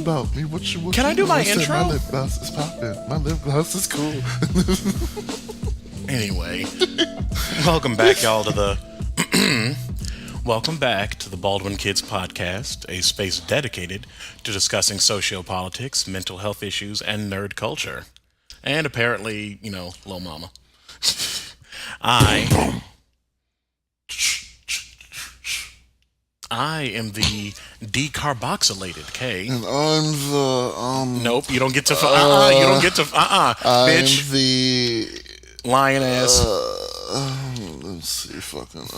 about me? What Can I do my say? intro? My lip gloss is popping. My lip gloss is cool. Anyway, welcome back, y'all, to the welcome back to the Baldwin Kids Podcast, a space dedicated to discussing sociopolitics, mental health issues, and nerd culture, and apparently, Lil Mama. I am the decarboxylated K. And I'm the Nope, you don't get to. You don't get to. I'm Bitch, the lion ass. let's see, fucking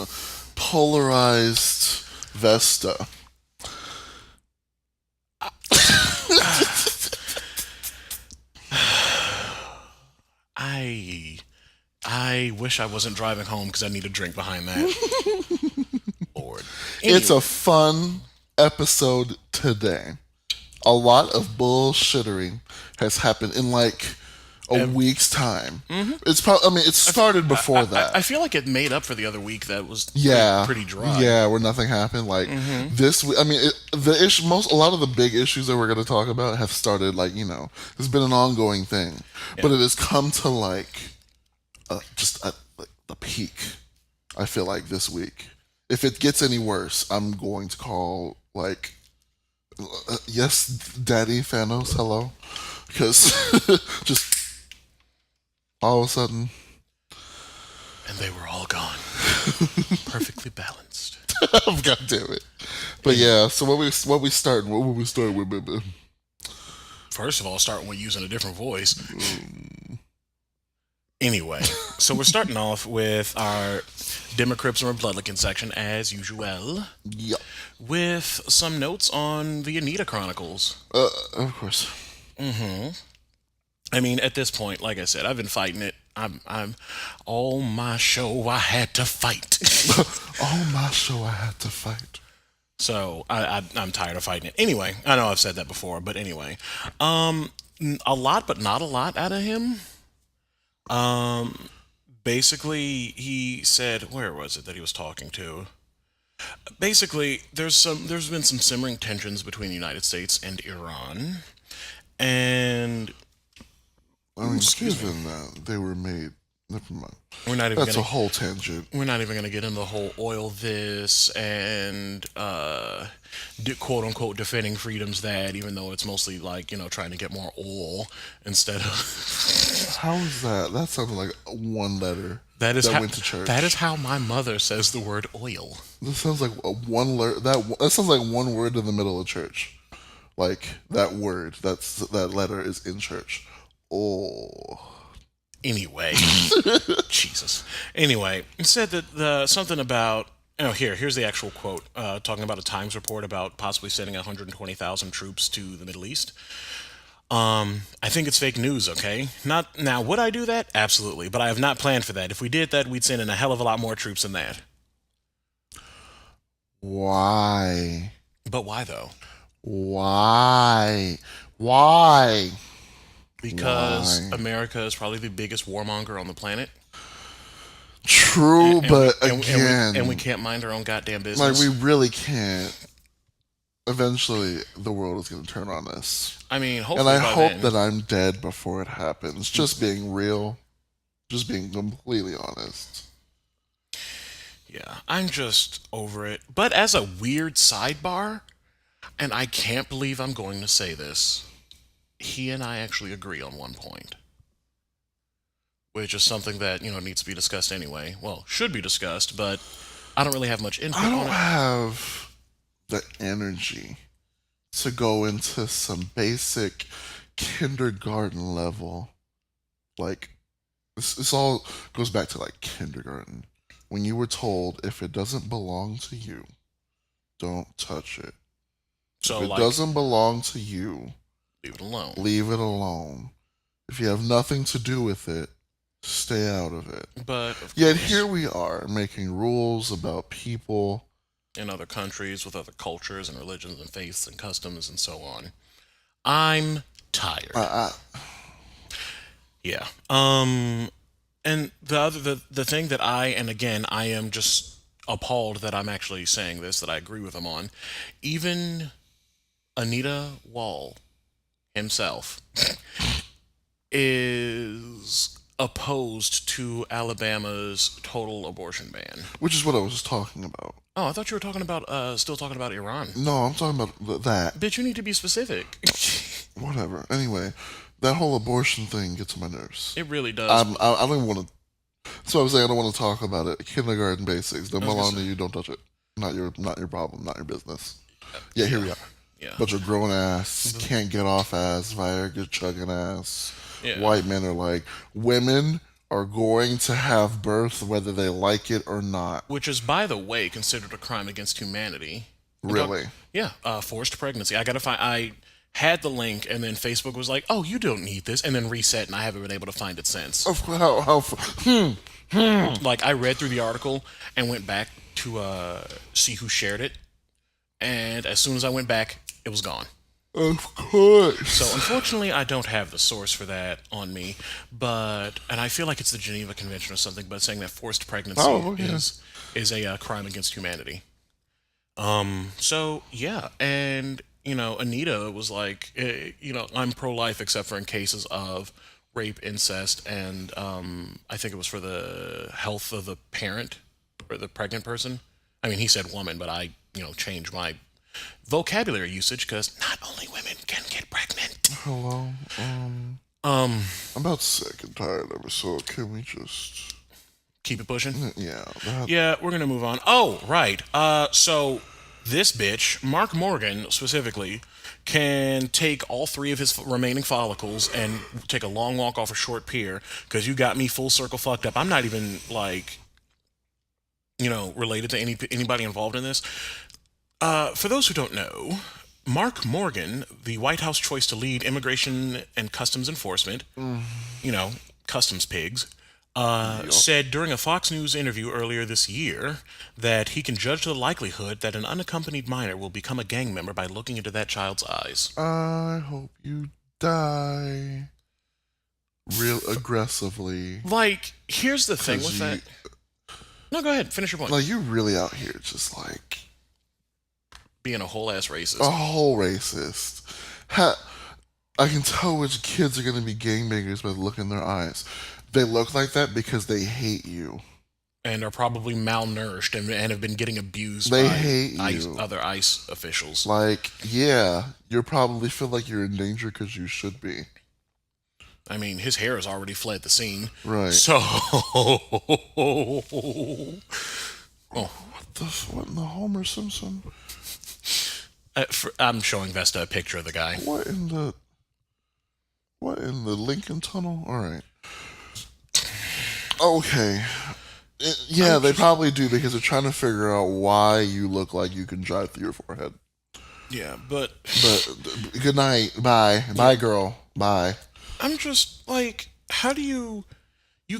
polarized Vesta. I wish I wasn't driving home because I need a drink behind that. Lord. Anyway. It's a fun episode today. A lot of bullshittery has happened in like a week's time. Mm-hmm. It's probably. I mean, it started before that. I feel like it made up for the other week that was pretty dry. Yeah, where nothing happened. Like this week. I mean, a lot of the big issues that we're going to talk about have started. Like it's been an ongoing thing, but it has come to like just at like the peak. I feel like this week. If it gets any worse, I'm going to call like, yes, Daddy Thanos, hello, because just all of a sudden, and they were all gone, perfectly balanced. God damn it! But yeah, so what we start? What would we start with, baby? First of all, starting with using a different voice. Anyway, so we're starting off with our Democrats and Republican section, as usual. Yep. With some notes on the Anita Chronicles. Of course. Mm-hmm. I mean, at this point, like I said, I've been fighting it. I'm all my show I had to fight. All my show I had to fight. So I'm tired of fighting it. Anyway, I know I've said that before, but anyway, a lot, but not a lot out of him. Basically, he said, where was it that he was talking to? Basically, there's been some simmering tensions between the United States and Iran, and I mean, given that they were made, never mind. That's a whole tangent. We're not even going to get into the whole oil this and quote unquote defending freedoms that, even though it's mostly like trying to get more oil instead of. How is that? That sounded like one letter that went to church. That is how my mother says the word oil. That sounds like that sounds like one word in the middle of church. Like that word, that letter is in church. Oh. Anyway, Jesus. Anyway, it said that something about. Oh, here's the actual quote. Talking about a Times report about possibly sending 120,000 troops to the Middle East. I think it's fake news, okay? Not now, would I do that? Absolutely, but I have not planned for that. If we did that, we'd send in a hell of a lot more troops than that. Why? But why, though? Why? Because America is probably the biggest warmonger on the planet. True, but again... And we can't mind our own goddamn business. Like, we really can't. Eventually, the world is going to turn on us. I mean, hopefully. And I hope that I'm dead before it happens. Just being real. Just being completely honest. Yeah, I'm just over it. But as a weird sidebar, and I can't believe I'm going to say this, he and I actually agree on one point. Which is something that, needs to be discussed anyway. Well, should be discussed, but I don't really have much input on it. I don't have the energy to go into some basic kindergarten level. Like, this all goes back to, like, kindergarten. When you were told, if it doesn't belong to you, don't touch it. So, if it doesn't belong to you, leave it alone. Leave it alone. If you have nothing to do with it, stay out of it. But yet here we are making rules about people in other countries with other cultures and religions and faiths and customs and so on. I'm tired. Yeah. And the thing that I am just appalled that I'm actually saying this, that I agree with him on. Even Anita Wall himself is opposed to Alabama's total abortion ban. Which is what I was talking about. Oh, I thought you were talking about, still talking about Iran. No, I'm talking about that. Bitch, you need to be specific. Whatever. Anyway, that whole abortion thing gets on my nerves. It really does. I don't even want to. So I was saying I don't want to talk about it. Kindergarten basics. Don't belong to you. Don't touch it. Not your problem. Not your business. Yeah, here we are. Yeah. Bunch of grown ass, can't get off ass, Viagra chugging ass. Yeah. White men are like, women are going to have birth whether they like it or not. Which is, by the way, considered a crime against humanity. Really? Yeah, forced pregnancy. I had the link, and then Facebook was like, "Oh, you don't need this," and then reset, and I haven't been able to find it since. Like, I read through the article and went back to see who shared it, and as soon as I went back, it was gone. Of course. So unfortunately, I don't have the source for that on me, and I feel like it's the Geneva Convention or something, but saying that forced pregnancy is a crime against humanity. So yeah, and Anita was like, I'm pro-life except for in cases of rape, incest, and I think it was for the health of the parent or the pregnant person. I mean, he said woman, but I changed my vocabulary usage because not only women can get pregnant. Hello. I'm about sick and tired of it, so can we just keep it pushing? Yeah. Yeah, we're gonna move on. Oh, right. So this bitch, Mark Morgan specifically, can take all 3 of his remaining follicles and take a long walk off a short pier because you got me full circle fucked up. I'm not even related to anybody involved in this. For those who don't know, Mark Morgan, the White House choice to lead Immigration and Customs Enforcement, customs pigs, said during a Fox News interview earlier this year that he can judge the likelihood that an unaccompanied minor will become a gang member by looking into that child's eyes. I hope you die. Real aggressively. Like, here's the thing with that. No, go ahead. Finish your point. Like, you're really out here just being a whole ass racist. A whole racist. I can tell which kids are going to be gangbangers by looking in their eyes. They look like that because they hate you. And are probably malnourished and have been getting abused by hate you. Other ICE officials. Like, yeah, you probably feel like you're in danger because you should be. I mean, his hair has already fled the scene. Right. So... What in the Homer Simpson? I'm showing Vesta a picture of the guy. What in the Lincoln Tunnel? All right. Okay. They probably do because they're trying to figure out why you look like you can drive through your forehead. Yeah, but good night. Bye. Bye, girl. Bye. I'm just like, how do you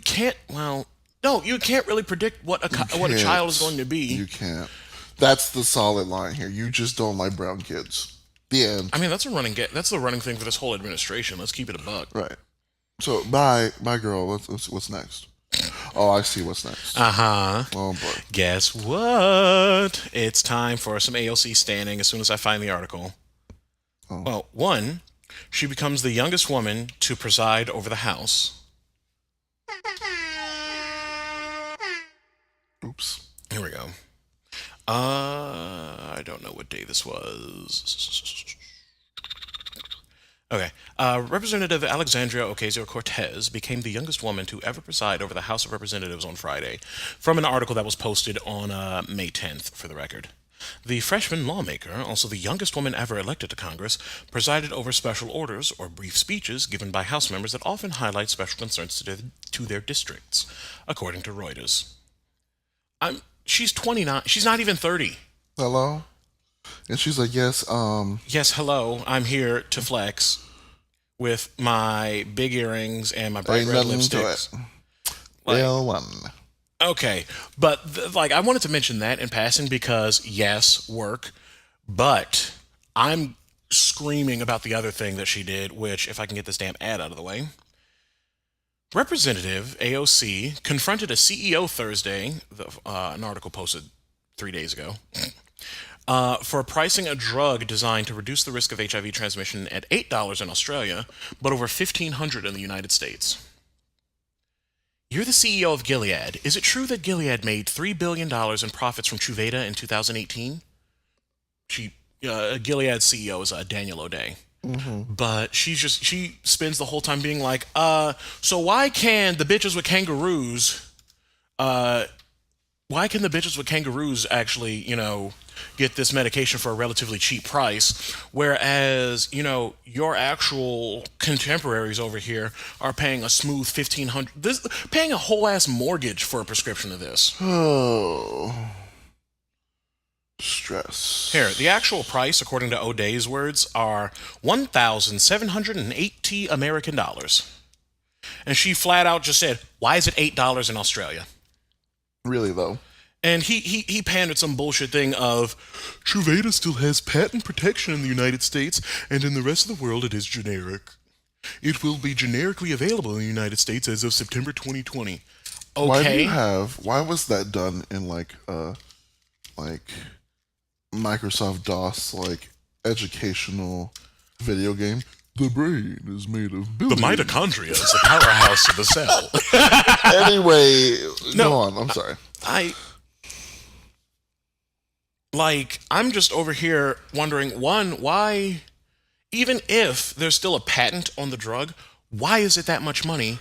can't, well, no, you can't really predict what a child is going to be. You can't. That's the solid line here. You just don't like brown kids. The end. I mean, that's the running thing for this whole administration. Let's keep it a buck. Right. So, bye, girl. What's next? Oh, I see what's next. Uh-huh. Oh, boy. Guess what? It's time for some AOC standing as soon as I find the article. Oh. Well, 1, she becomes the youngest woman to preside over the House. Oops. Here we go. I don't know what day this was. Okay. Representative Alexandria Ocasio-Cortez became the youngest woman to ever preside over the House of Representatives on Friday, from an article that was posted on May 10th, for the record. The freshman lawmaker, also the youngest woman ever elected to Congress, presided over special orders or brief speeches given by House members that often highlight special concerns to their districts, according to Reuters. She's 29. She's not even 30. Hello? And she's like, yes, Yes, hello. I'm here to flex with my big earrings and my bright red lipsticks. L1. Okay, but I wanted to mention that in passing because, yes, work, but I'm screaming about the other thing that she did, which, if I can get this damn ad out of the way. Representative AOC confronted a CEO Thursday, an article posted 3 days ago, for pricing a drug designed to reduce the risk of HIV transmission at $8 in Australia, but over $1,500 in the United States. You're the CEO of Gilead. Is it true that Gilead made $3 billion in profits from Truvada in 2018? Gilead's CEO is Daniel O'Day. But she spends the whole time being like, so why can the bitches with kangaroos actually, get this medication for a relatively cheap price, whereas, your actual contemporaries over here are paying a smooth $1,500, paying a whole ass mortgage for a prescription of this. Oh. Stress. Here, the actual price, according to O'Day's words, are $1,780 American dollars. And she flat out just said, why is it $8 in Australia? Really, though? And he pandered some bullshit thing of, Truvada still has patent protection in the United States, and in the rest of the world it is generic. It will be generically available in the United States as of September 2020. Okay. Why was that done in like Microsoft DOS, educational video game? The brain is made of billions. The mitochondria is the powerhouse of the cell. Anyway, go on. I'm sorry. I'm just over here wondering, one, why, even if there's still a patent on the drug, why is it that much money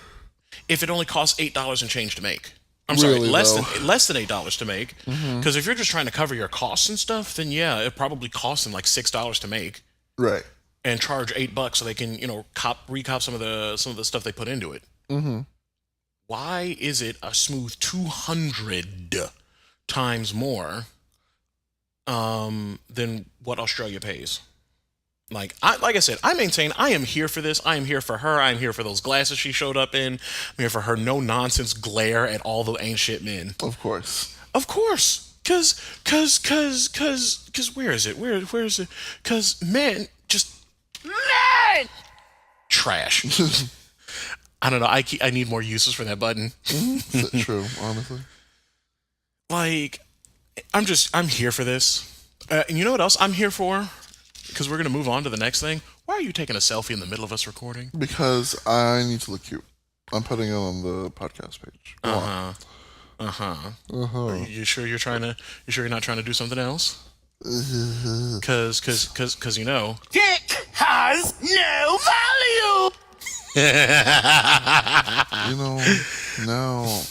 if it only costs $8 and change to make? I'm sorry, less than $8 to make. Because if you're just trying to cover your costs and stuff, then yeah, it probably costs them like $6 to make. Right. And charge $8 so they can, recop some of the stuff they put into it. Why is it a smooth 200 times more than what Australia pays? Like I said, I maintain I am here for this. I am here for her. I am here for those glasses she showed up in. I'm here for her no nonsense glare at all the ain't shit men. Of course. Cause where is it? Where is it? Cause men just trash. I don't know. I need more uses for that button. Is that true? Honestly. I'm here for this. And you know what else I'm here for? Because we're going to move on to the next thing. Why are you taking a selfie in the middle of us recording? Because I need to look cute. I'm putting it on the podcast page. You sure you're not trying to do something else? Because Dick has no value. Now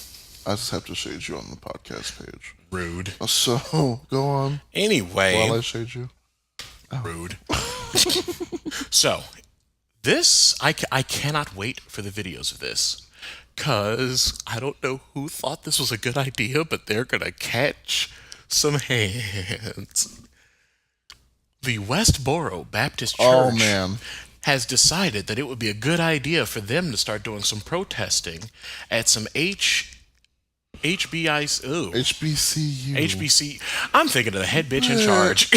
I just have to shade you on the podcast page. Rude. So go on. Anyway, while I shade you. Rude. So, this, I cannot wait for the videos of this. Because I don't know who thought this was a good idea, but they're going to catch some hands. The Westboro Baptist Church has decided that it would be a good idea for them to start doing some protesting at some HBCU. I'm thinking of the head bitch in charge.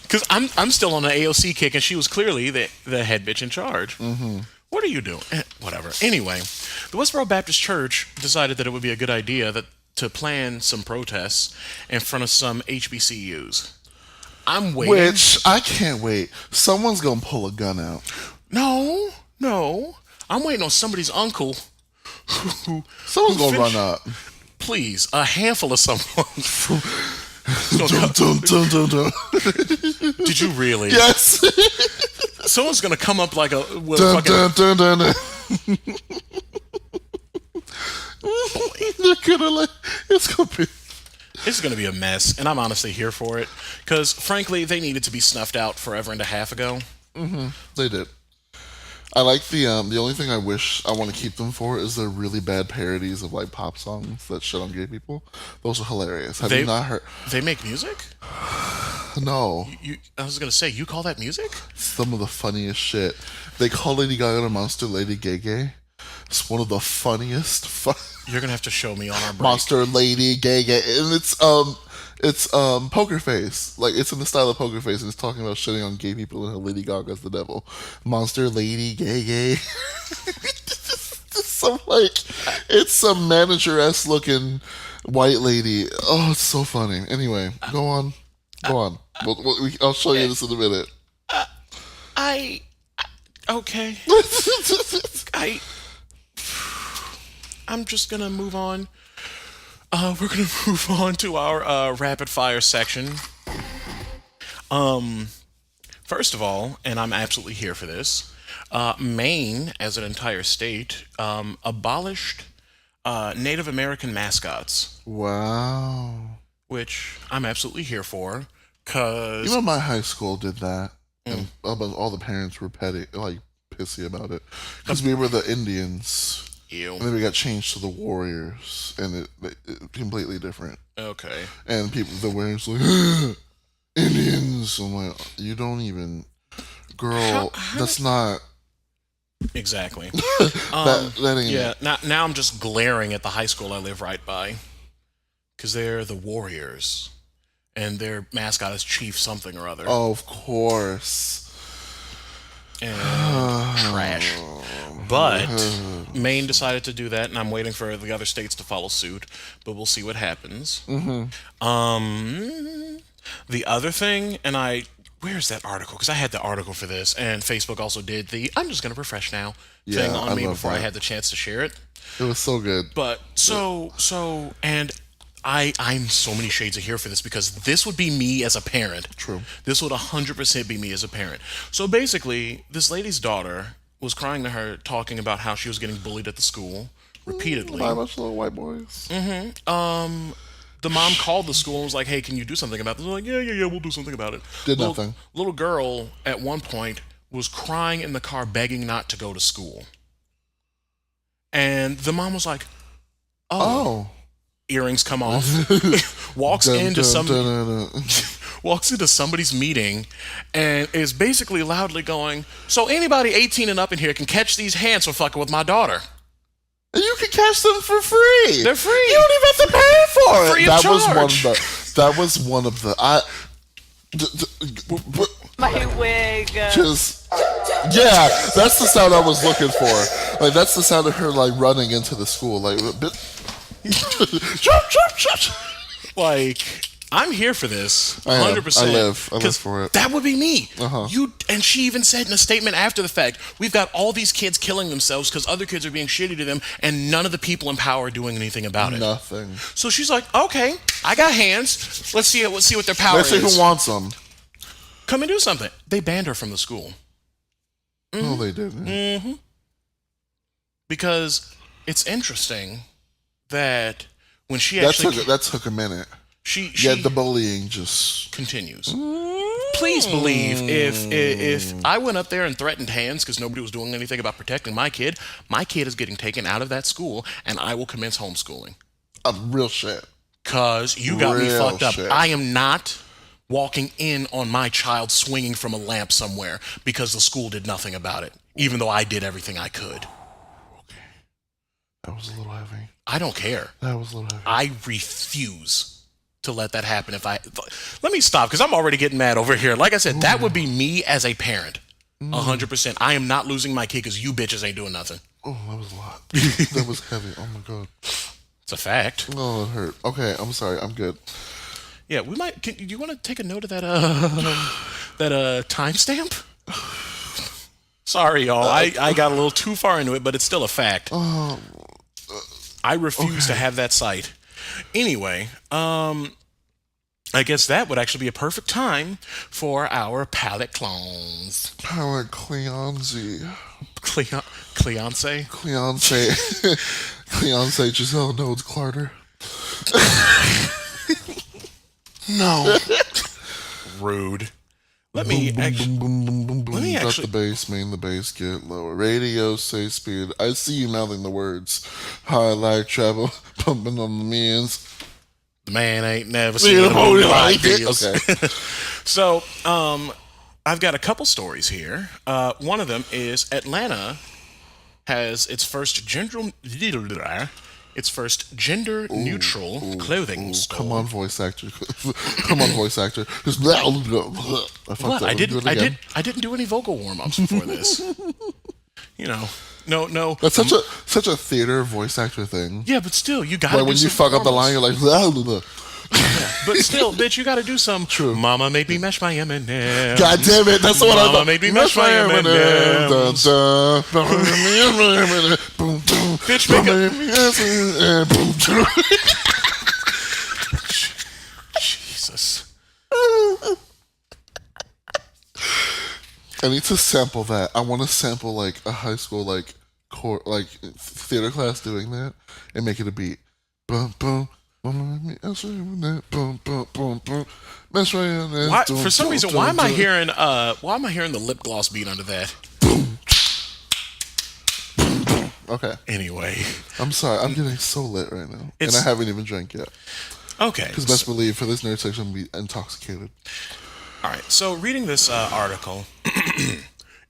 Because I'm still on the AOC kick, and she was clearly the head bitch in charge. What are you doing? Whatever. Anyway, the Westboro Baptist Church decided that it would be a good idea to plan some protests in front of some HBCUs. I'm waiting. Which, I can't wait. Someone's going to pull a gun out. No. I'm waiting on somebody's uncle. Someone's going to run up. Please, a handful of someone. Dun. Did you really? Yes. Someone's going to come up like a... Dun. It's going to be a mess, and I'm honestly here for it. Because, frankly, they needed to be snuffed out forever and a half ago. They did. I like the only thing I wish I want to keep them for is their really bad parodies of pop songs that shit on gay people. Those are hilarious. Have you not heard? They make music? No. I was gonna say, you call that music? Some of the funniest shit. They call Lady Gaga the Monster Lady Gay. It's one of the funniest. You're gonna have to show me on our break. Monster Lady Gay, and it's Poker Face. It's in the style of Poker Face, and it's talking about shitting on gay people and how Lady Gaga's the devil. Monster Lady Gay. It's some manager-esque looking White lady. Oh, it's so funny. Anyway, go on. Go on. I'll show you this in a minute. Okay. I'm just gonna move on. We're gonna move on to our rapid fire section. First of all, and I'm absolutely here for this, Maine, as an entire state, abolished Native American mascots, Wow. which I'm absolutely here for, because... You know, my high school did that. And all the parents were pissy about it. Because we were the Indians. Ew. And then we got changed to the Warriors. And it completely different. Okay. And the Warriors like, Indians. I'm like, you don't even... Girl, that's not... Exactly. that ain't Yeah, it. now I'm just glaring at the high school I live right by. Because they're the Warriors. And their mascot is Chief something or other. Oh, of course. And trash. But Maine decided to do that, and I'm waiting for the other states to follow suit. But we'll see what happens. The other thing, and where's that article? Because I had the article for this, and Facebook also did the I'm just going to refresh now thing on me before I had the chance to share it. It was so good. But and I'm so many shades of here for this, because this would be me as a parent. True. This would 100% be me as a parent. So basically, this lady's daughter was crying to her, talking about how she was getting bullied at the school repeatedly. By a bunch of little white boys. The mom called the school and was like, hey, can you do something about this? They're like, yeah, we'll do something about it. Did nothing. Little girl, at one point, was crying in the car, begging not to go to school. And the mom was like, oh. Earrings come off. Walks into somebody's meeting and is basically loudly going, so anybody 18 and up in here can catch these hands for fucking with my daughter. And you can catch them for free. They're free. You don't even have to pay for it. Free of charge. That was one of the My wig. Just yeah, that's the sound I was looking for. Like, that's the sound of her like running into the school, like a bit. Like, I'm here for this 100%. I live for it. That would be me. Uh-huh. And she even said in a statement after the fact, we've got all these kids killing themselves because other kids are being shitty to them, and none of the people in power are doing anything about it. Nothing. So she's like, okay, I got hands. Let's see what their power is. Let's see who wants them. Come and do something. They banned her from the school. No, they didn't. Because it's interesting that when she actually... That took a minute. She the bullying just... continues. Please believe if I went up there and threatened hands because nobody was doing anything about protecting my kid is getting taken out of that school, and I will commence homeschooling. Real shit. Because you got me fucked up. Shit. I am not walking in on my child swinging from a lamp somewhere because the school did nothing about it, even though I did everything I could. Okay. That was a little heavy. I don't care. That was a little heavy. I refuse to let that happen. Let me stop, because I'm already getting mad over here. Like I said, that would be me as a parent. 100%. I am not losing my kid because you bitches ain't doing nothing. Oh, that was a lot. That was heavy. Oh my god. It's a fact. Oh, it hurt. Okay, I'm sorry. I'm good. Yeah, we might. Do you want to take a note of that? That timestamp. Sorry, y'all. I got a little too far into it, but it's still a fact. I refuse to have that site. Anyway, I guess that would actually be a perfect time for our palette clones. Palette Cleonce. Cleonce? Cleonce Giselle Nodes Clarter. No. Rude. Let me actually... Got the bass, the bass get lower. Radio, say speed. I see you mouthing the words. High like travel, pumping on the means. The man ain't never seen a movie like this. Okay. So, I've got a couple stories here. One of them is Atlanta has its first gender neutral clothing store. Come on, voice actor. Come on, voice actor. What? I didn't do any vocal warm-ups before this. no. That's such a theater voice actor thing. Yeah, but still, you gotta Like do when you some fuck up the line, formals. you're like, blah, blah, blah. But still, bitch, you gotta do some. True. Mama made me mash my M&M's. God damn it, that's the one I Mama thought. made me mash my M&Ms. Bitch, make Jesus. I need to sample that. I want to sample like a high school like theater class doing that and make it a beat. Boom boom. Boom, boom, boom, boom. Why, for some reason, why am I hearing the lip gloss beat under that? Okay. Anyway, I'm sorry. I'm getting so lit right now, and I haven't even drank yet. Okay. Because best believe for this nerd section, I'm gonna be intoxicated. All right. So reading this article.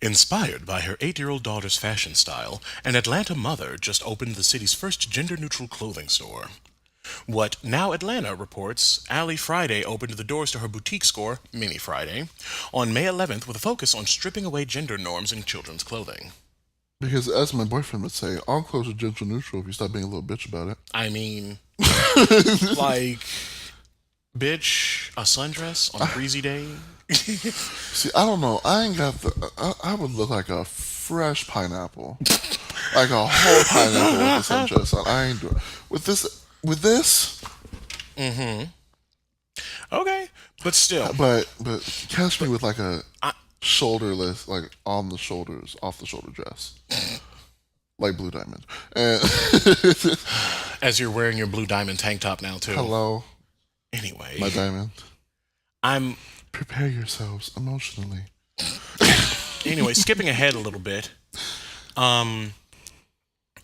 Inspired by her 8-year-old daughter's fashion style, an Atlanta mother just opened the city's first gender-neutral clothing store. What Now Atlanta reports, Allie Friday opened the doors to her boutique store, Mini Friday, on May 11th with a focus on stripping away gender norms in children's clothing. Because as my boyfriend would say, all clothes are gender neutral if you stop being a little bitch about it. I mean, like, bitch, a sundress on a breezy day? See, I don't know. I ain't got the... I would look like a fresh pineapple. Like a whole pineapple with the sundress on. I ain't doing it. With this... Mm-hmm. Okay, but still. But catch me with like a shoulderless, like on the shoulders, off the shoulder dress. Like Blue Diamond. And as you're wearing your Blue Diamond tank top now, too. Hello. Anyway. My diamond. I'm... Prepare yourselves emotionally. Anyway, skipping ahead a little bit.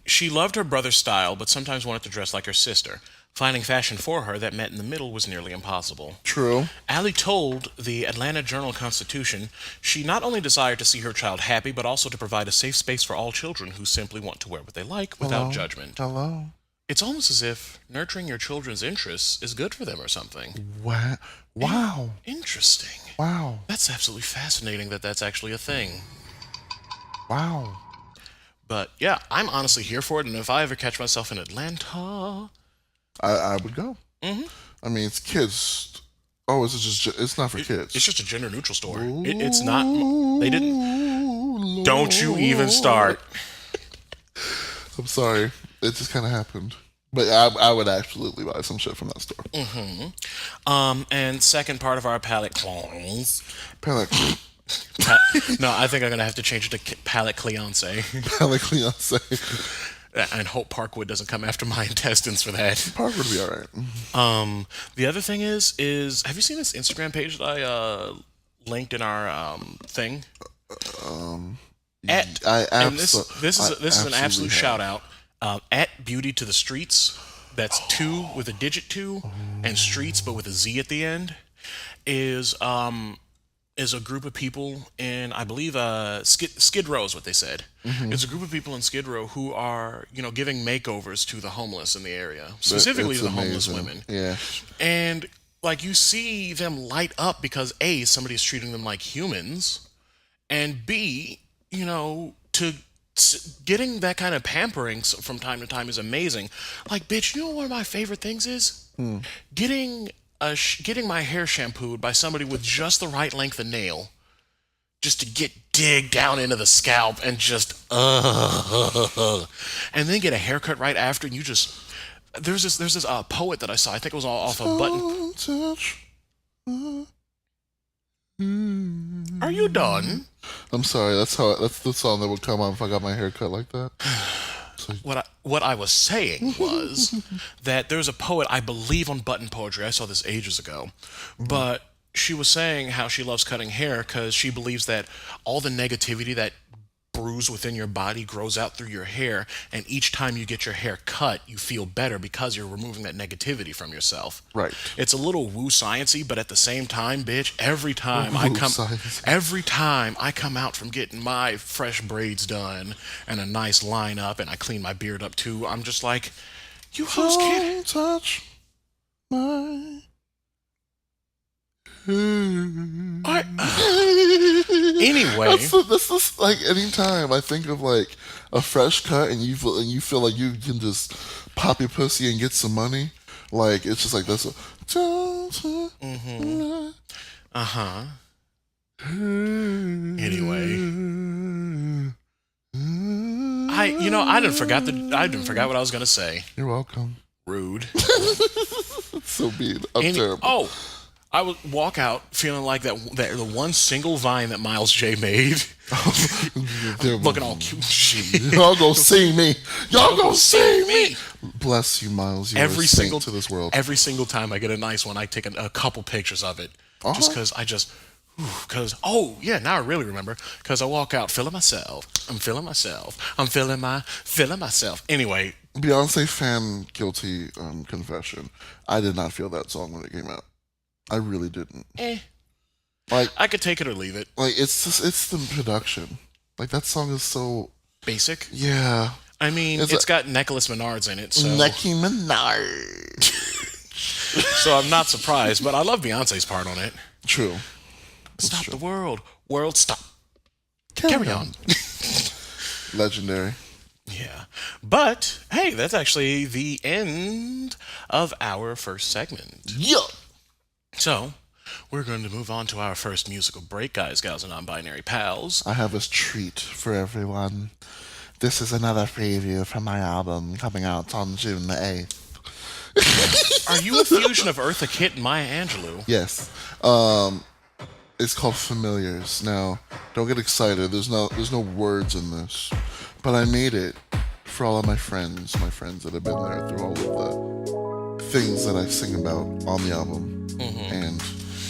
She loved her brother's style, but sometimes wanted to dress like her sister. Finding fashion for her that met in the middle was nearly impossible. True. Allie told the Atlanta Journal-Constitution she not only desired to see her child happy, but also to provide a safe space for all children who simply want to wear what they like without judgment. Hello. It's almost as if nurturing your children's interests is good for them or something. What? Wow. Interesting. Wow. That's absolutely fascinating that that's actually a thing. Wow. But yeah, I'm honestly here for it, and if I ever catch myself in Atlanta... I would go. Mm-hmm. I mean, it's kids. Oh, it's not for kids. It's just a gender neutral store. It's not. They didn't. Don't you even start. I'm sorry. It just kind of happened. But I would absolutely buy some shit from that store. Mm-hmm. And second part of our palette clones. Palette. No, I think I'm going to have to change it to palette cleonce. Palette cleonce. And hope Parkwood doesn't come after my intestines for that. Parkwood would be all right. The other thing is have you seen this Instagram page that I linked in our thing? This is an absolute shout out. At Beauty to the Streets. That's 2 with a digit 2 and streets but with a Z at the end. Is a group of people in, I believe, Skid Row is what they said. Mm-hmm. It's a group of people in Skid Row who are, giving makeovers to the homeless in the area, specifically to the homeless women. Yeah. And, like, you see them light up because, A, somebody is treating them like humans, and B, getting that kind of pampering from time to time is amazing. Like, bitch, you know what one of my favorite things is? Getting my hair shampooed by somebody with just the right length of nail, just to dig down into the scalp and just and then get a haircut right after, and you just there's this poet that I saw, I think it was off of Button. Are you done? I'm sorry. That's the song that would come on if I got my hair cut like that. So. What I was saying was that there's a poet, I believe, on Button Poetry. I saw this ages ago, but she was saying how she loves cutting hair because she believes that all the negativity that brews within your body grows out through your hair, and each time you get your hair cut, you feel better because you're removing that negativity from yourself. Right. It's a little woo sciencey, but at the same time, bitch, every time I come out from getting my fresh braids done and a nice line up, and I clean my beard up too, I'm just like, you hoes can't touch my Anyway, This is like anytime I think of like a fresh cut and you feel like you can just pop your pussy and get some money. Like it's just like that's a. Anyway, I didn't forget what I was gonna say. You're welcome. Rude. So mean. I'm terrible. Oh, I would walk out feeling like that the one single vine that Miles J made, looking all cute and shit. Y'all gonna see me. Y'all gonna see me. Bless you, Miles. You Every are a saint to this world. Every single time I get a nice one, I take a couple pictures of it, just because now I really remember. Because I walk out feeling myself. I'm feeling myself. I'm feeling myself. Anyway. Beyonce fan guilty confession. I did not feel that song when it came out. I really didn't. Like I could take it or leave it. Like it's the production. Like that song is so basic. Yeah. I mean, it's got Nicholas Minard's in it. So. Nicki Minaj. So I'm not surprised, but I love Beyonce's part on it. True. Stop the world. World, stop. Carry on. Legendary. Yeah. But, hey, that's actually the end of our first segment. Yeah. So, we're going to move on to our first musical break, guys, gals, and non-binary pals. I have a treat for everyone. This is another preview from my album coming out on June the 8th. Are you a fusion of Eartha Kitt and Maya Angelou? Yes. It's called Familiars. Now, don't get excited. There's no words in this. But I made it for all of my friends that have been there through all of the things that I sing about on the album. Mm-hmm. And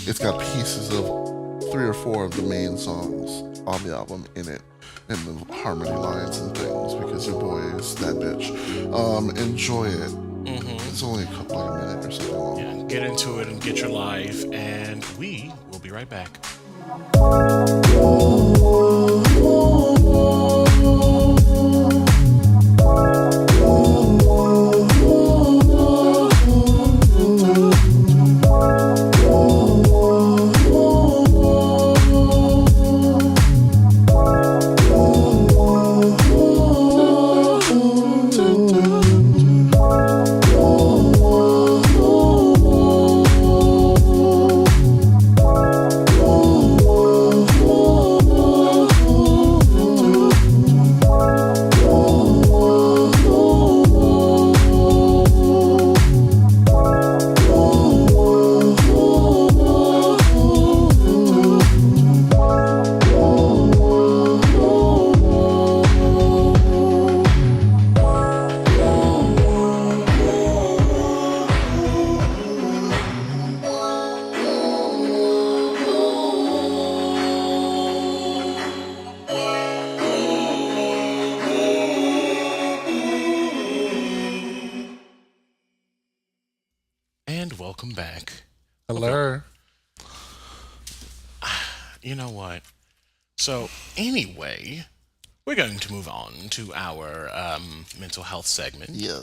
it's got pieces of 3 or 4 of the main songs on the album in it. And the harmony lines and things, because your boy is that bitch. Enjoy it. Mm-hmm. It's only a minute or something long. Yeah, get into it and get your life, and we will be right back. Welcome back. Hello. You know what? So, anyway, we're going to move on to our mental health segment. Yeah.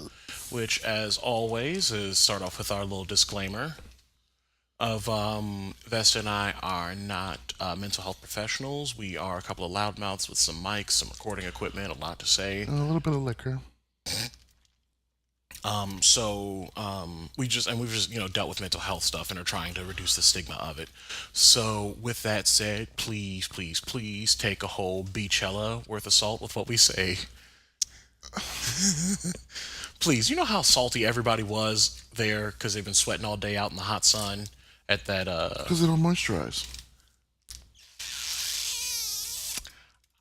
Which, as always, is start off with our little disclaimer of Vesta and I are not mental health professionals. We are a couple of loudmouths with some mics, some recording equipment, a lot to say. And a little bit of liquor. We've just dealt with mental health stuff and are trying to reduce the stigma of it. So with that said, please take a whole Beachella worth of salt with what we say. Please, you know how salty everybody was there because they've been sweating all day out in the hot sun at that because they don't moisturize.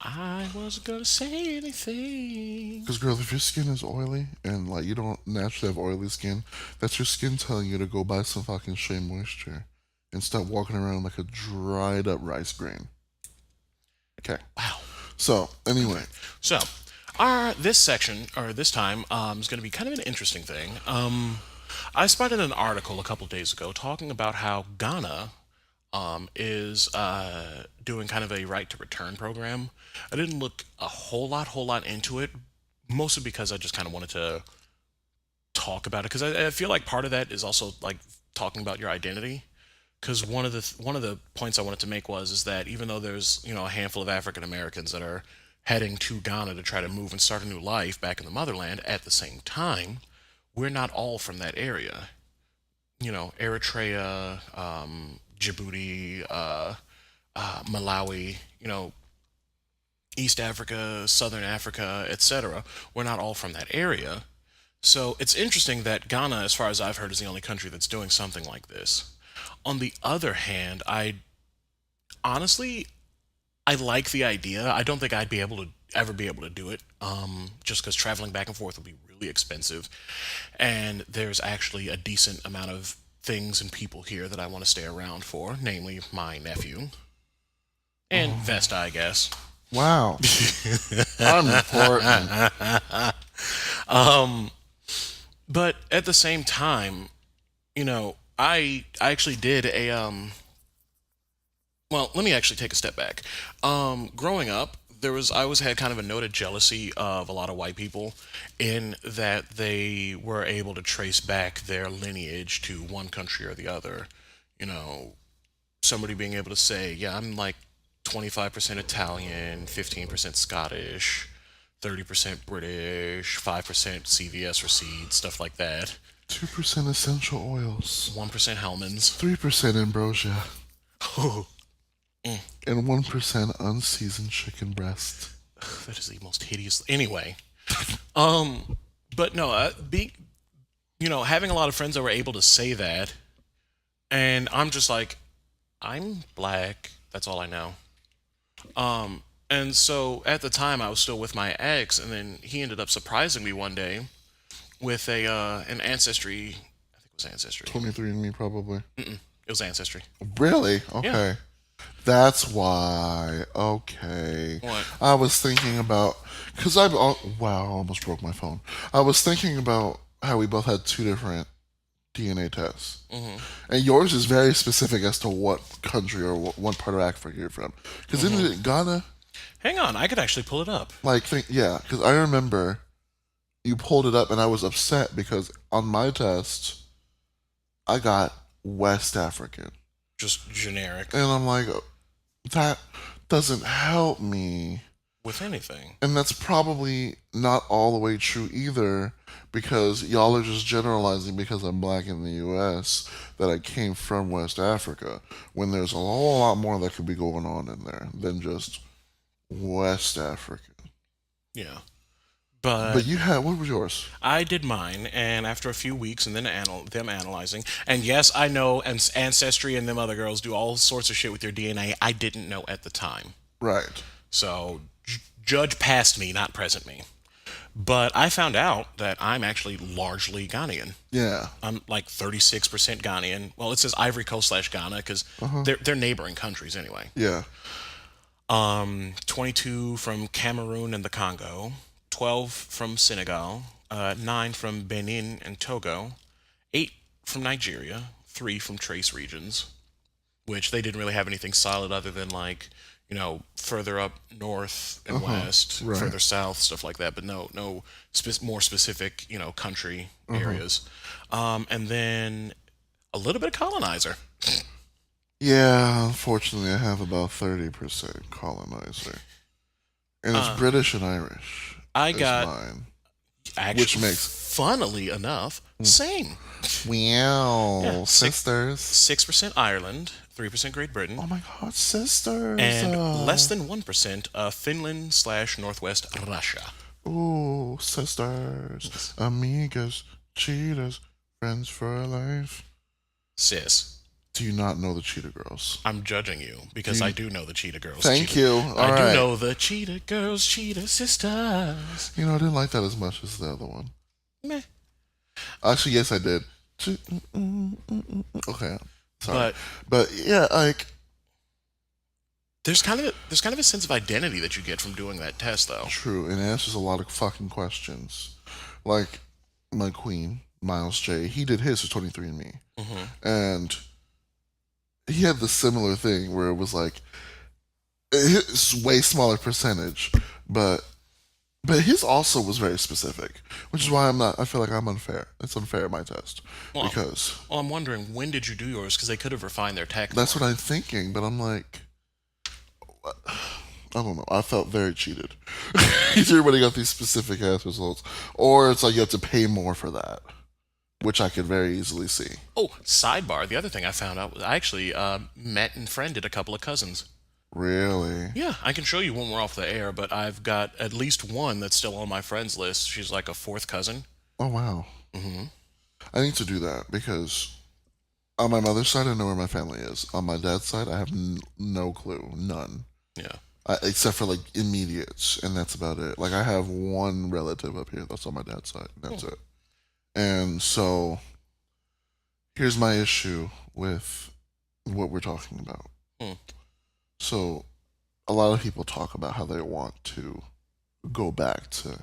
I wasn't gonna say anything. Because, girl, if your skin is oily and, like, you don't naturally have oily skin, that's your skin telling you to go buy some fucking Shea Moisture and stop walking around like a dried up rice grain. Okay. Wow. So, anyway. So, this section, or this time, is going to be kind of an interesting thing. I spotted an article a couple days ago talking about how Ghana is doing kind of a right to return program. I didn't look a whole lot into it, mostly because I just kind of wanted to talk about it, because I feel like part of that is also like talking about your identity, because one of the points I wanted to make is that even though there's a handful of African Americans that are heading to Ghana to try to move and start a new life back in the motherland, at the same time, we're not all from that area. Eritrea, Djibouti, Malawi, East Africa, Southern Africa, etc. We're not all from that area. So it's interesting that Ghana, as far as I've heard, is the only country that's doing something like this. On the other hand, honestly, I like the idea. I don't think I'd be able to ever be able to do it, just because traveling back and forth would be really expensive. And there's actually a decent amount of things and people here that I want to stay around for, namely my nephew and Vesta, I guess. Wow. I'm important. But at the same time, I actually did well, let me actually take a step back. Growing up, I always had kind of a noted jealousy of a lot of white people in that they were able to trace back their lineage to one country or the other. Somebody being able to say, yeah, I'm like 25% Italian, 15% Scottish, 30% British, 5% CVS receipts, stuff like that. 2% essential oils. 1% Hellman's. 3% ambrosia. Oh. And 1% unseasoned chicken breast. That is the most hideous. Anyway, but no, having a lot of friends that were able to say that, and I'm just like, I'm black. That's all I know. And so at the time I was still with my ex, and then he ended up surprising me one day with an Ancestry. I think it was Ancestry. 23andMe, probably. It was Ancestry. Really? Okay. Yeah. That's why. Okay. What? I was thinking about, because wow, I almost broke my phone. I was thinking about how we both had two different DNA tests. Mm-hmm. And yours is very specific as to what country or what part of Africa you're from. Because isn't it Ghana? Hang on, I could actually pull it up. Yeah, because I remember you pulled it up and I was upset because on my test, I got West African. Just generic. And I'm like, that doesn't help me with anything. And that's probably not all the way true either, because y'all are just generalizing because I'm black in the U.S. that I came from West Africa, when there's a whole lot more that could be going on in there than just West African. Yeah. But you had, what was yours? I did mine, and after a few weeks and then them analyzing, and yes, I know Ancestry and them other girls do all sorts of shit with their DNA I didn't know at the time. Right. So, judge past me, not present me. But I found out that I'm actually largely Ghanaian. Yeah. I'm like 36% Ghanaian. Well, it says Ivory Coast / Ghana because they're neighboring countries anyway. Yeah. 22 from Cameroon and the Congo. 12 from Senegal, 9 from Benin and Togo, 8 from Nigeria, 3 from trace regions, which they didn't really have anything solid other than further up north and west, right. further south, stuff like that, but no more specific, country areas. And then a little bit of colonizer. Yeah, unfortunately I have about 30% colonizer. And it's British and Irish. I got mine. Actually, which makes, funnily enough, same. Wow, Yeah, sisters. 6% Ireland, 3% Great Britain. Oh my God, sisters. And less than 1% Finland / Northwest Russia. Ooh, sisters, amigas, cheetahs, friends for life. Sis. Do you not know the Cheetah Girls? I'm judging you because I do know the Cheetah Girls. Thank you. I do know the Cheetah Girls, Cheetah Sisters. I didn't like that as much as the other one. Meh. Actually, yes, I did. Okay, sorry. But yeah, there's kind of a sense of identity that you get from doing that test, though. True, and it answers a lot of fucking questions. Like my queen, Miles J. He did his for 23andMe, and he had the similar thing where it was like it's way smaller percentage, but But his also was very specific, which is why I'm not. I feel like I'm unfair. It's unfair my test Well, because well, I'm wondering, when did you do yours? Because they could have refined their tech that's more. what I'm thinking. But I'm like, I don't know. I felt very cheated. Everybody got these specific ass results, or it's like you have to pay more for that, which I could very easily see. Oh, sidebar. The other thing I found out was I actually met and friended a couple of cousins. Really? Yeah, I can show you when we're off the air, but I've got at least one that's still on my friends list. She's like a fourth cousin. Oh wow. I need to do that because on my mother's side, I know where my family is. On my dad's side, I have no clue, none. Yeah. Except for like immediates, and that's about it. Like I have one relative up here that's on my dad's side. And that's it. And so here's my issue with what we're talking about. Hmm. So a lot of people talk about how they want to go back to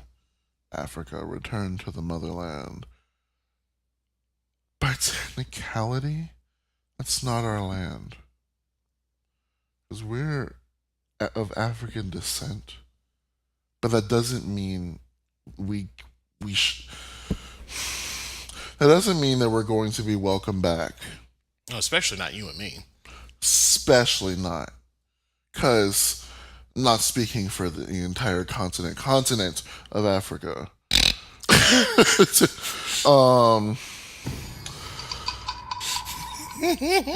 Africa, return to the motherland. By technicality, that's not our land. Because we're of African descent. But that doesn't mean we that doesn't mean that we're going to be welcome back. Oh, especially not you and me. Especially not. Because, not speaking for the entire continent of Africa.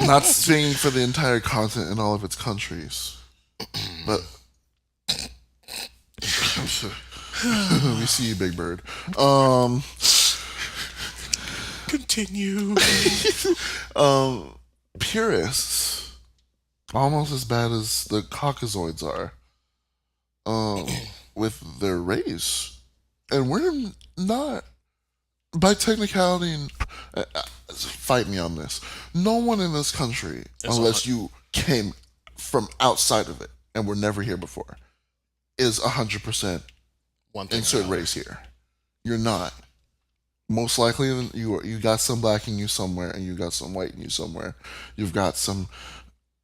Not speaking for the entire continent and all of its countries. But we see you, Big Bird. Continue. Purists, almost as bad as the Caucasoids are, with their race, and we're not. By technicality, fight me on this. No one in this country, unless you came from outside of it and were never here before, is 100% One thing. insert race here. You're not. Most likely, you got some black in you somewhere, and you got some white in you somewhere. You've got some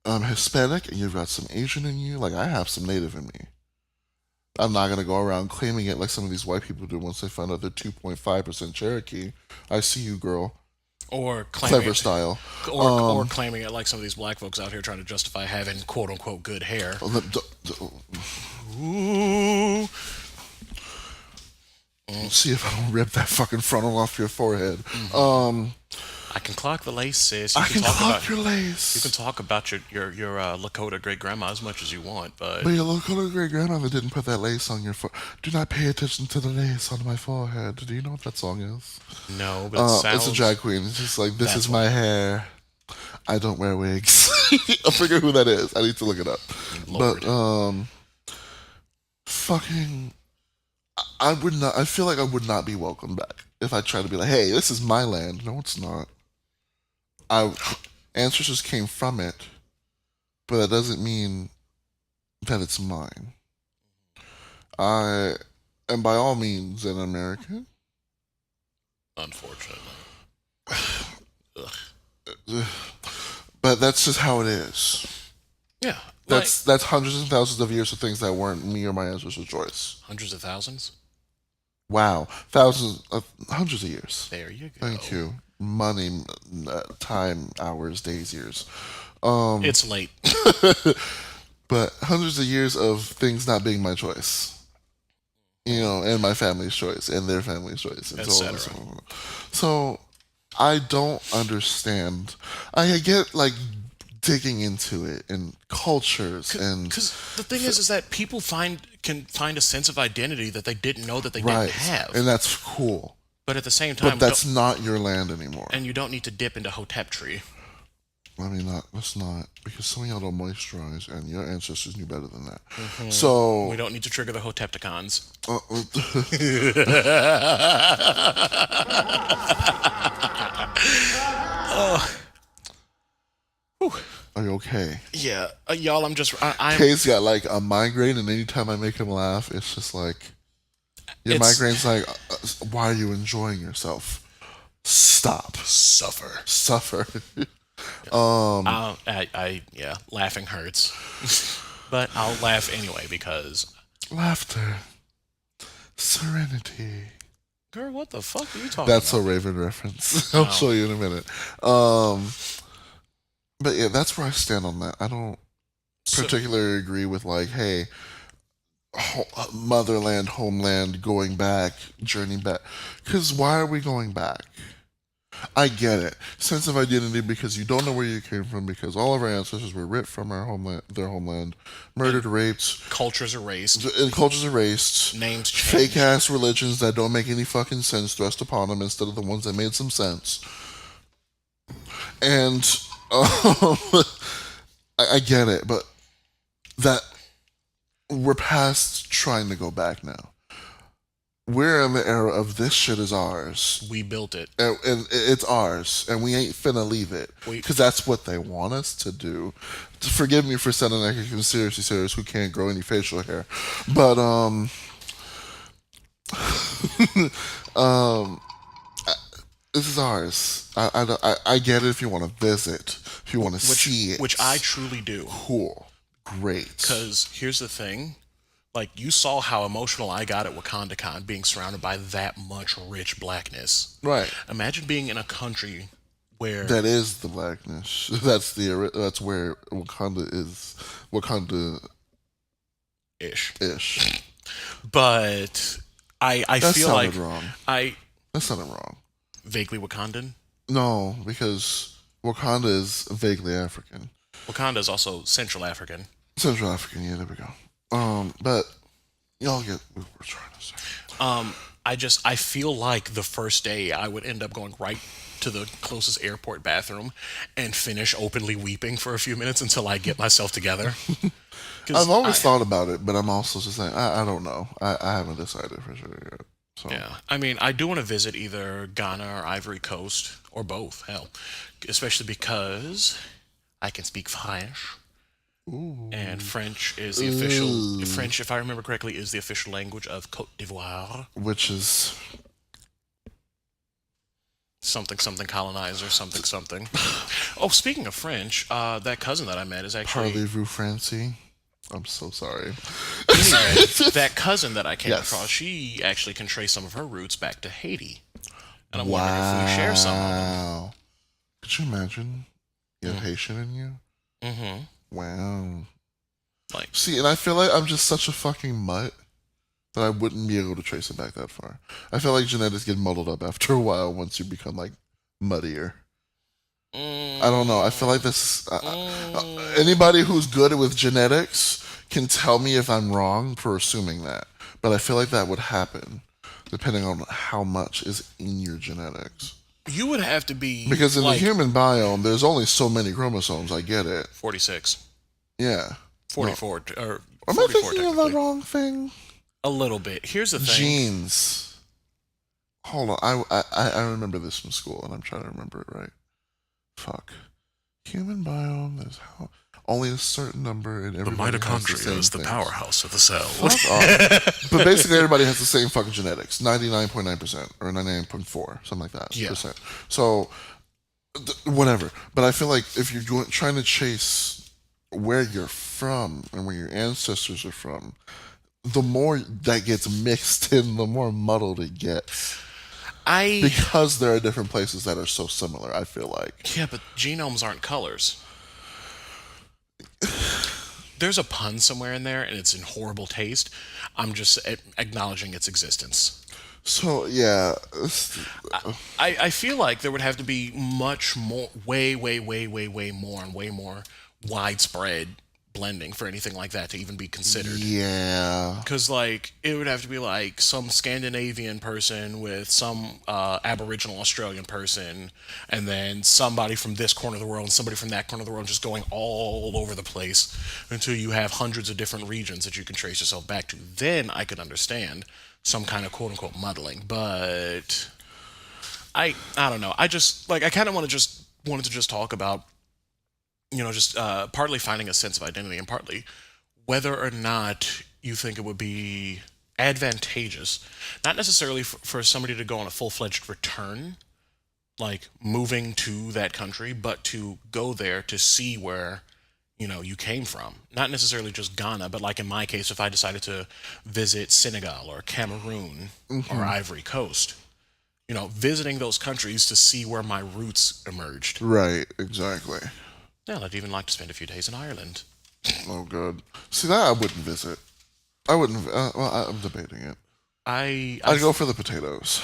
Hispanic, and you've got some Asian in you. Like I have some Native in me. I'm not gonna go around claiming it like some of these white people do once they find out they're 2.5% Cherokee. I see you, girl. Or claiming Clever style. or claiming it like some of these black folks out here trying to justify having quote unquote good hair. Ooh. See if I don't rip that fucking frontal off your forehead. I can clock the lace, sis. I can clock your lace. You can talk about your Lakota great grandma as much as you want, but But your local great grandmother didn't put that lace on your forehead. Do not pay attention to the lace on my forehead. Do you know what that song is? no, but it sounds. It's a drag queen. It's just like, this is my hair. I don't wear wigs. I forget who that is. I need to look it up. Lord. But fucking, I would not. I feel like I would not be welcomed back if I tried to be like, hey, this is my land. No, it's not. Ancestors came from it, but that doesn't mean that it's mine. I am by all means an American. Unfortunately. But that's just how it is. Yeah. That's hundreds and thousands of years of things that weren't me or my ancestors' choice. Hundreds of thousands? Wow. Hundreds of years. There you go. Thank you. Money, time, hours, days, years. It's late. But hundreds of years of things not being my choice. You know, and my family's choice, and their family's choice, and so on and so on. So, I don't understand. I get, like, digging into it, and cultures, and... Because the thing is that people can find a sense of identity that they didn't know that they didn't have. And that's cool. But at the same time... But that's not your land anymore. And you don't need to dip into Hotep tree. I mean, that's not, because some of y'all don't moisturize, and your ancestors knew better than that. Mm-hmm. So... We don't need to trigger the Hotepticons. Are you okay? Yeah. Y'all, I'm just... Kay's got, like, a migraine, and anytime I make him laugh, it's just like... Your migraine's like, why are you enjoying yourself? Stop. Suffer. Yeah, laughing hurts. But I'll laugh anyway because... Laughter Serenity. Girl, what the fuck are you talking That's about? a Raven reference. I'll show you in a minute. But yeah, that's where I stand on that. I don't particularly agree with like, hey, motherland, homeland, going back, journey back. Because why are we going back? I get it. Sense of identity because you don't know where you came from because all of our ancestors were ripped from their homeland, murdered, raped, Cultures erased. and cultures erased. Names changed. Fake ass religions that don't make any fucking sense thrust upon them instead of the ones that made some sense. And I get it, but that we're past trying to go back now. We're in the era of this shit is ours. We built it. And it's ours. And we ain't finna leave it. Because that's what they want us to do. Forgive me for sounding like a conspiracy theorist who can't grow any facial hair. But, this is ours. I get it if you want to visit. If you want to see it. Which I truly do. Cool. Great. Because here's the thing. Like, you saw how emotional I got at WakandaCon being surrounded by that much rich blackness. Right. Imagine being in a country where... That is the blackness. That's where Wakanda is. Ish. But I that feel like... wrong. That sounded wrong. Vaguely Wakandan? No, because Wakanda is vaguely African. Wakanda is also Central African. Central African, yeah, there we go. But y'all get what we're trying to say. I feel like the first day I would end up going right to the closest airport bathroom and finish openly weeping for a few minutes until I get myself together. I've always thought about it, but I'm also just saying, I don't know. I haven't decided for sure yet. So. Yeah, I mean, I do want to visit either Ghana or Ivory Coast, or both, hell. Especially because I can speak French. Ooh. And French is the official... French, if I remember correctly, is the official language of Côte d'Ivoire. Which is... something colonizer, something. Oh, speaking of French, that cousin that I met is actually... Parlez-vous Francie? I'm so sorry. Anyway, that cousin that I came Yes. across, she actually can trace some of her roots back to Haiti. And I'm wondering if we share some of them. Could you imagine? You have Haitian in you? Mm-hmm. Wow. Like, see, and I feel like I'm just such a fucking mutt that I wouldn't be able to trace it back that far. I feel like genetics get muddled up after a while once you become like muddier. I don't know. I feel like this. Anybody who's good with genetics can tell me if I'm wrong for assuming that. But I feel like that would happen depending on how much is in your genetics. You would have to be... because in the human biome, there's only so many chromosomes. I get it. 46. Yeah. 44. No. Or am 44, I thinking of the wrong thing? A little bit. Here's the thing. Genes. Hold on. I remember this from school, and I'm trying to remember it right. Fuck. Human biome, there's only a certain number in every. The mitochondria is the powerhouse of the cell. But basically, everybody has the same fucking genetics, 99.9% or 99.4, something like that. Yeah. Percent. So, whatever. But I feel like if you're trying to chase where you're from and where your ancestors are from, the more that gets mixed in, the more muddled it gets. Because there are different places that are so similar, I feel like. Yeah, but genomes aren't colors. There's a pun somewhere in there, and it's in horrible taste. I'm just acknowledging its existence. So, yeah. I feel like there would have to be much more, way more widespread blending for anything like that to even be considered. Yeah. Because, like, it would have to be, like, some Scandinavian person with some Aboriginal Australian person, and then somebody from this corner of the world and somebody from that corner of the world, just going all over the place until you have hundreds of different regions that you can trace yourself back to. Then I could understand some kind of quote-unquote muddling. But I don't know. I just, like, I kind of wanted to just talk about, you know, just partly finding a sense of identity and partly whether or not you think it would be advantageous, not necessarily for somebody to go on a full-fledged return, like moving to that country, but to go there to see where, you came from. Not necessarily just Ghana, but like in my case, if I decided to visit Senegal or Cameroon or Ivory Coast, visiting those countries to see where my roots emerged. Right, exactly. Yeah, I'd even like to spend a few days in Ireland. Oh, good. See, that I wouldn't visit. I wouldn't. I'm debating it. I'd go for the potatoes.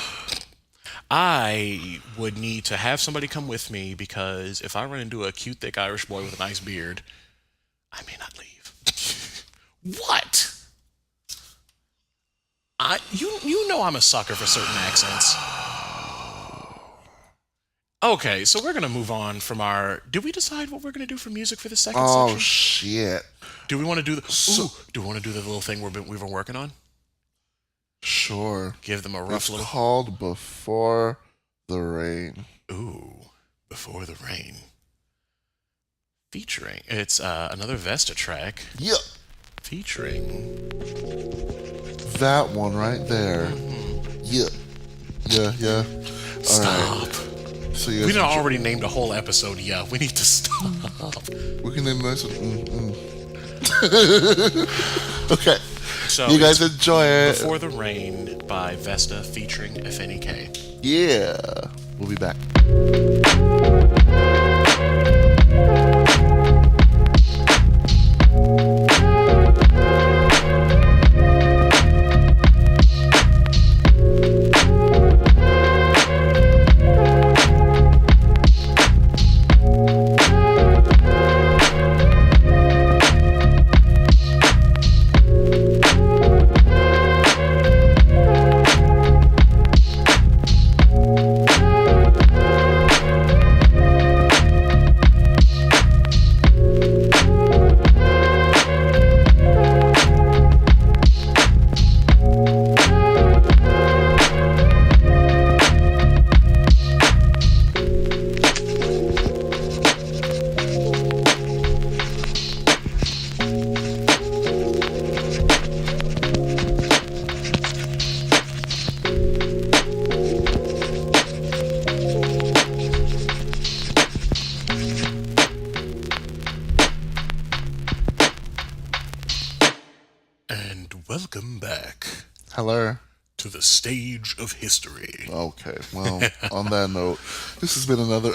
I would need to have somebody come with me because if I run into a cute, thick Irish boy with a nice beard, I may not leave. What? You know I'm a sucker for certain accents. Okay, so we're gonna move on from our. Did we decide what we're gonna do for music for the second section? Oh shit! Do we want to do the? Do we want to do the little thing we've been working on? Sure. Give them a rough little. It's called Before the Rain. Ooh, Before the Rain. Featuring. It's another Vesta track. Yep. Featuring. That one right there. Yep. Yeah. Stop. Right. So We done already named a whole episode. Yeah, we need to stop. We can name this one. Okay. So you guys enjoy it. Before the Rain by Vesta featuring FNEK. Yeah. We'll be back. Welcome back Hello. to the stage of history. Okay. Well, on that note, this has been another.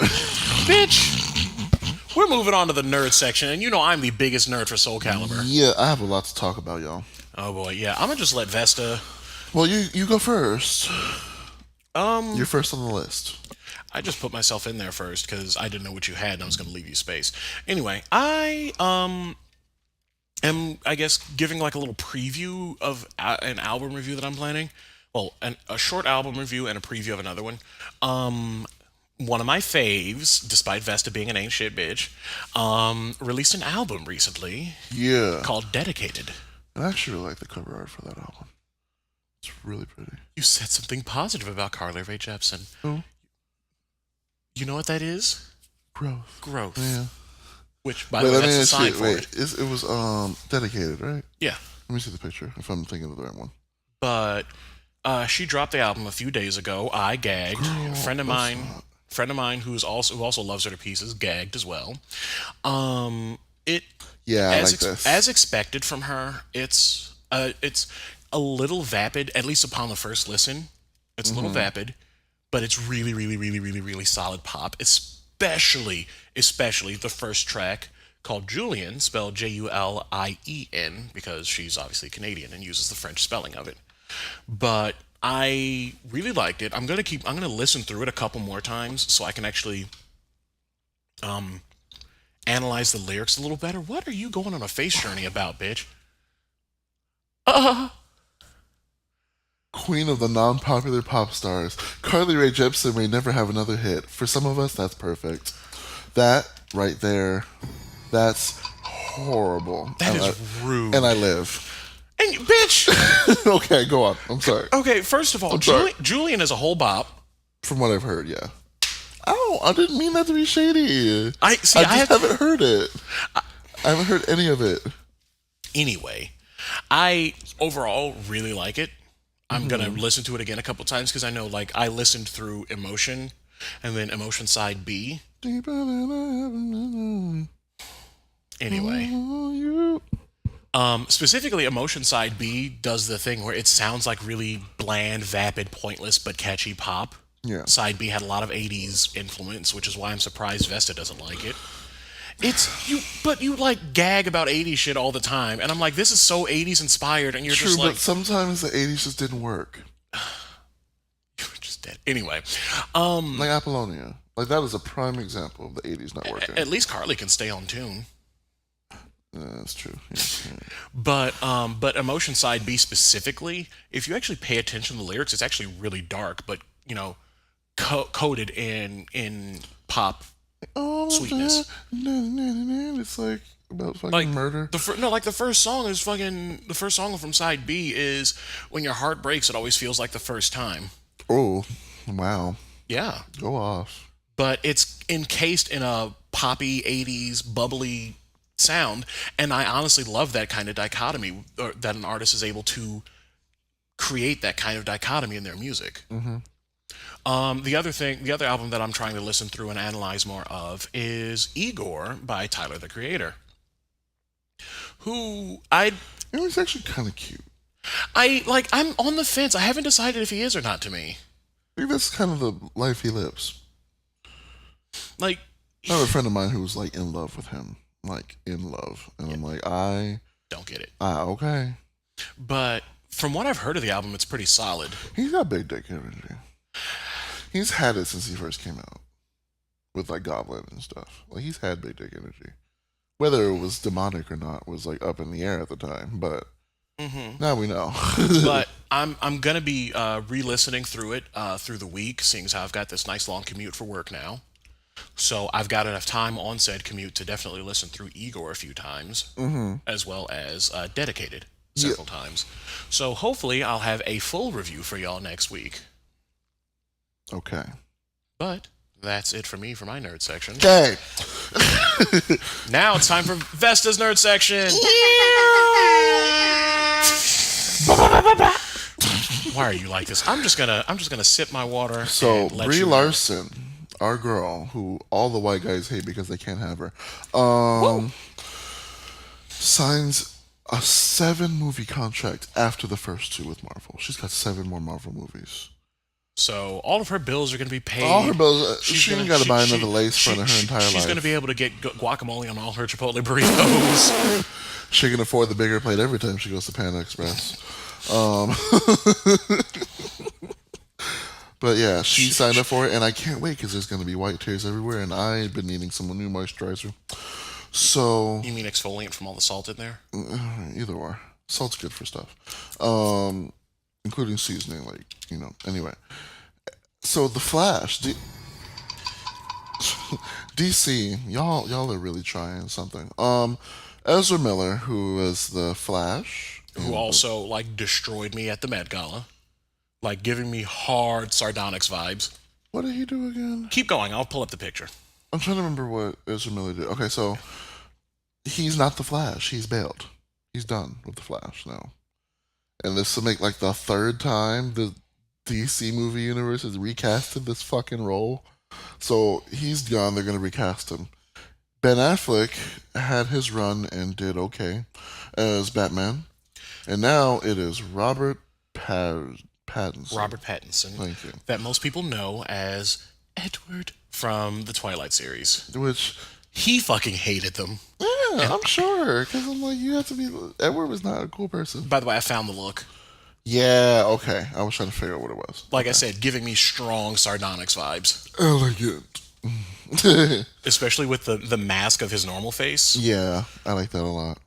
Bitch! We're moving on to the nerd section, and I'm the biggest nerd for Soul Calibur. Yeah, I have a lot to talk about, y'all. Oh boy, yeah. I'm gonna just let Vesta. Well, you go first. You're first on the list. I just put myself in there first because I didn't know what you had, and I was gonna leave you space. Anyway, I am, I guess, giving like a little preview of an album review that I'm planning. Well, a short album review and a preview of another one. One of my faves, despite Vesta being an ain't shit bitch, released an album recently. Yeah. Called Dedicated. I actually really like the cover art for that album. It's really pretty. You said something positive about Carly Rae Jepsen. Oh. You know what that is? Growth. Growth. Yeah. Which, by the way, that's the sign for it. It was Dedicated, right? Yeah. Let me see the picture, if I'm thinking of the right one. But she dropped the album a few days ago. I gagged. A friend of mine who also loves her to pieces gagged as well. I like this. As expected from her, it's a little vapid, at least upon the first listen. It's a little vapid, but it's really, really, really, really, really solid pop. Especially the first track called Julian, spelled Julien, because she's obviously Canadian and uses the French spelling of it. But I really liked it. I'm gonna listen through it a couple more times so I can actually analyze the lyrics a little better. What are you going on a face journey about, bitch? Queen of the non-popular pop stars, Carly Rae Jepsen may never have another hit. For some of us, that's perfect. That right there, that's horrible. That is rude. And I live. And bitch. Okay, go on. I'm sorry. Okay, first of all, Julian is a whole bop. From what I've heard, yeah. Oh, I didn't mean that to be shady. I haven't heard it. I haven't heard any of it. Anyway, I overall really like it. I'm gonna listen to it again a couple times because I know, like, I listened through Emotion, and then Emotion Side B. Deeper than I ever knew. Anyway. Specifically, Emotion Side B does the thing where it sounds like really bland, vapid, pointless, but catchy pop. Yeah. Side B had a lot of 80s influence, which is why I'm surprised Vesta doesn't like it. But you like gag about 80s shit all the time, and I'm like, this is so 80s inspired, and you're True, just like, but sometimes the 80s just didn't work. you're just dead. Anyway, Like Apollonia. Like, that is a prime example of the 80s not working. at least Carly can stay on tune. Yeah, that's true. Yeah. But Emotion Side B specifically, if you actually pay attention to the lyrics, it's actually really dark, but coated in pop sweetness. It's like about fucking Like murder. the first song is fucking the first song from Side B is when your heart breaks, it always feels like the first time. Oh, wow. Yeah, Go off. but it's encased in a poppy 80s bubbly sound, and I honestly love that kind of dichotomy, or that an artist is able to create that kind of dichotomy in their music. The other album that I'm trying to listen through and analyze more of is IGOR by Tyler the Creator, who It was actually kind of cute. I'm on the fence. I haven't decided if he is or not to me. I think that's kind of the life he lives. Like, I have a friend of mine who was like in love with him. Like, in love. And I'm like, don't get it. Okay. But from what I've heard of the album, it's pretty solid. He's got big dick energy. He's had it since he first came out. With like Goblin and stuff. Like, he's had big dick energy. Whether it was demonic or not was like up in the air at the time, but now we know. But I'm gonna be re-listening through it through the week, seeing as how I've got this nice long commute for work now. So I've got enough time on said commute to definitely listen through IGOR a few times, as well as Dedicated several times. So hopefully I'll have a full review for y'all next week. Okay. But that's it for me for my nerd section. Okay. Now it's time for Vesta's nerd section. Why are you like this? I'm just gonna sip my water. So and let Brie you Larson, our girl, who all the white guys hate because they can't have her, signs a 7-movie contract after the first 2 with Marvel. She's got 7 more Marvel movies. So all of her bills are going to be paid. All her bills. She ain't got to buy another lace front of her entire life. She's going to be able to get guacamole on all her Chipotle burritos. She can afford the bigger plate every time she goes to Panda Express. But yeah, she signed up for it, and I can't wait because there's going to be white tears everywhere, and I've been needing some new moisturizer. So you mean exfoliant from all the salt in there? Either or. Salt's good for stuff, including seasoning. Anyway. So the Flash, DC, y'all are really trying something. Ezra Miller, who is the Flash, who also destroyed me at the Met Gala, giving me hard Sardonyx vibes. What did he do again? Keep going. I'll pull up the picture. I'm trying to remember what Ezra Miller did. Okay, so he's not the Flash. He's bailed. He's done with the Flash now. And this will make the 3rd time the DC movie universe has recasted this fucking role. So he's gone. They're going to recast him. Ben Affleck had his run and did okay as Batman. And now it is Robert Pattinson. Robert Pattinson. Thank you. That most people know as Edward from the Twilight series. Which he fucking hated them. Yeah, I'm sure. Because I'm like, you have to be... Edward was not a cool person. By the way, I found the look. Yeah, okay. I was trying to figure out what it was. Like I said, giving me strong Sardonyx vibes. Elegant. Especially with the mask of his normal face. Yeah, I like that a lot.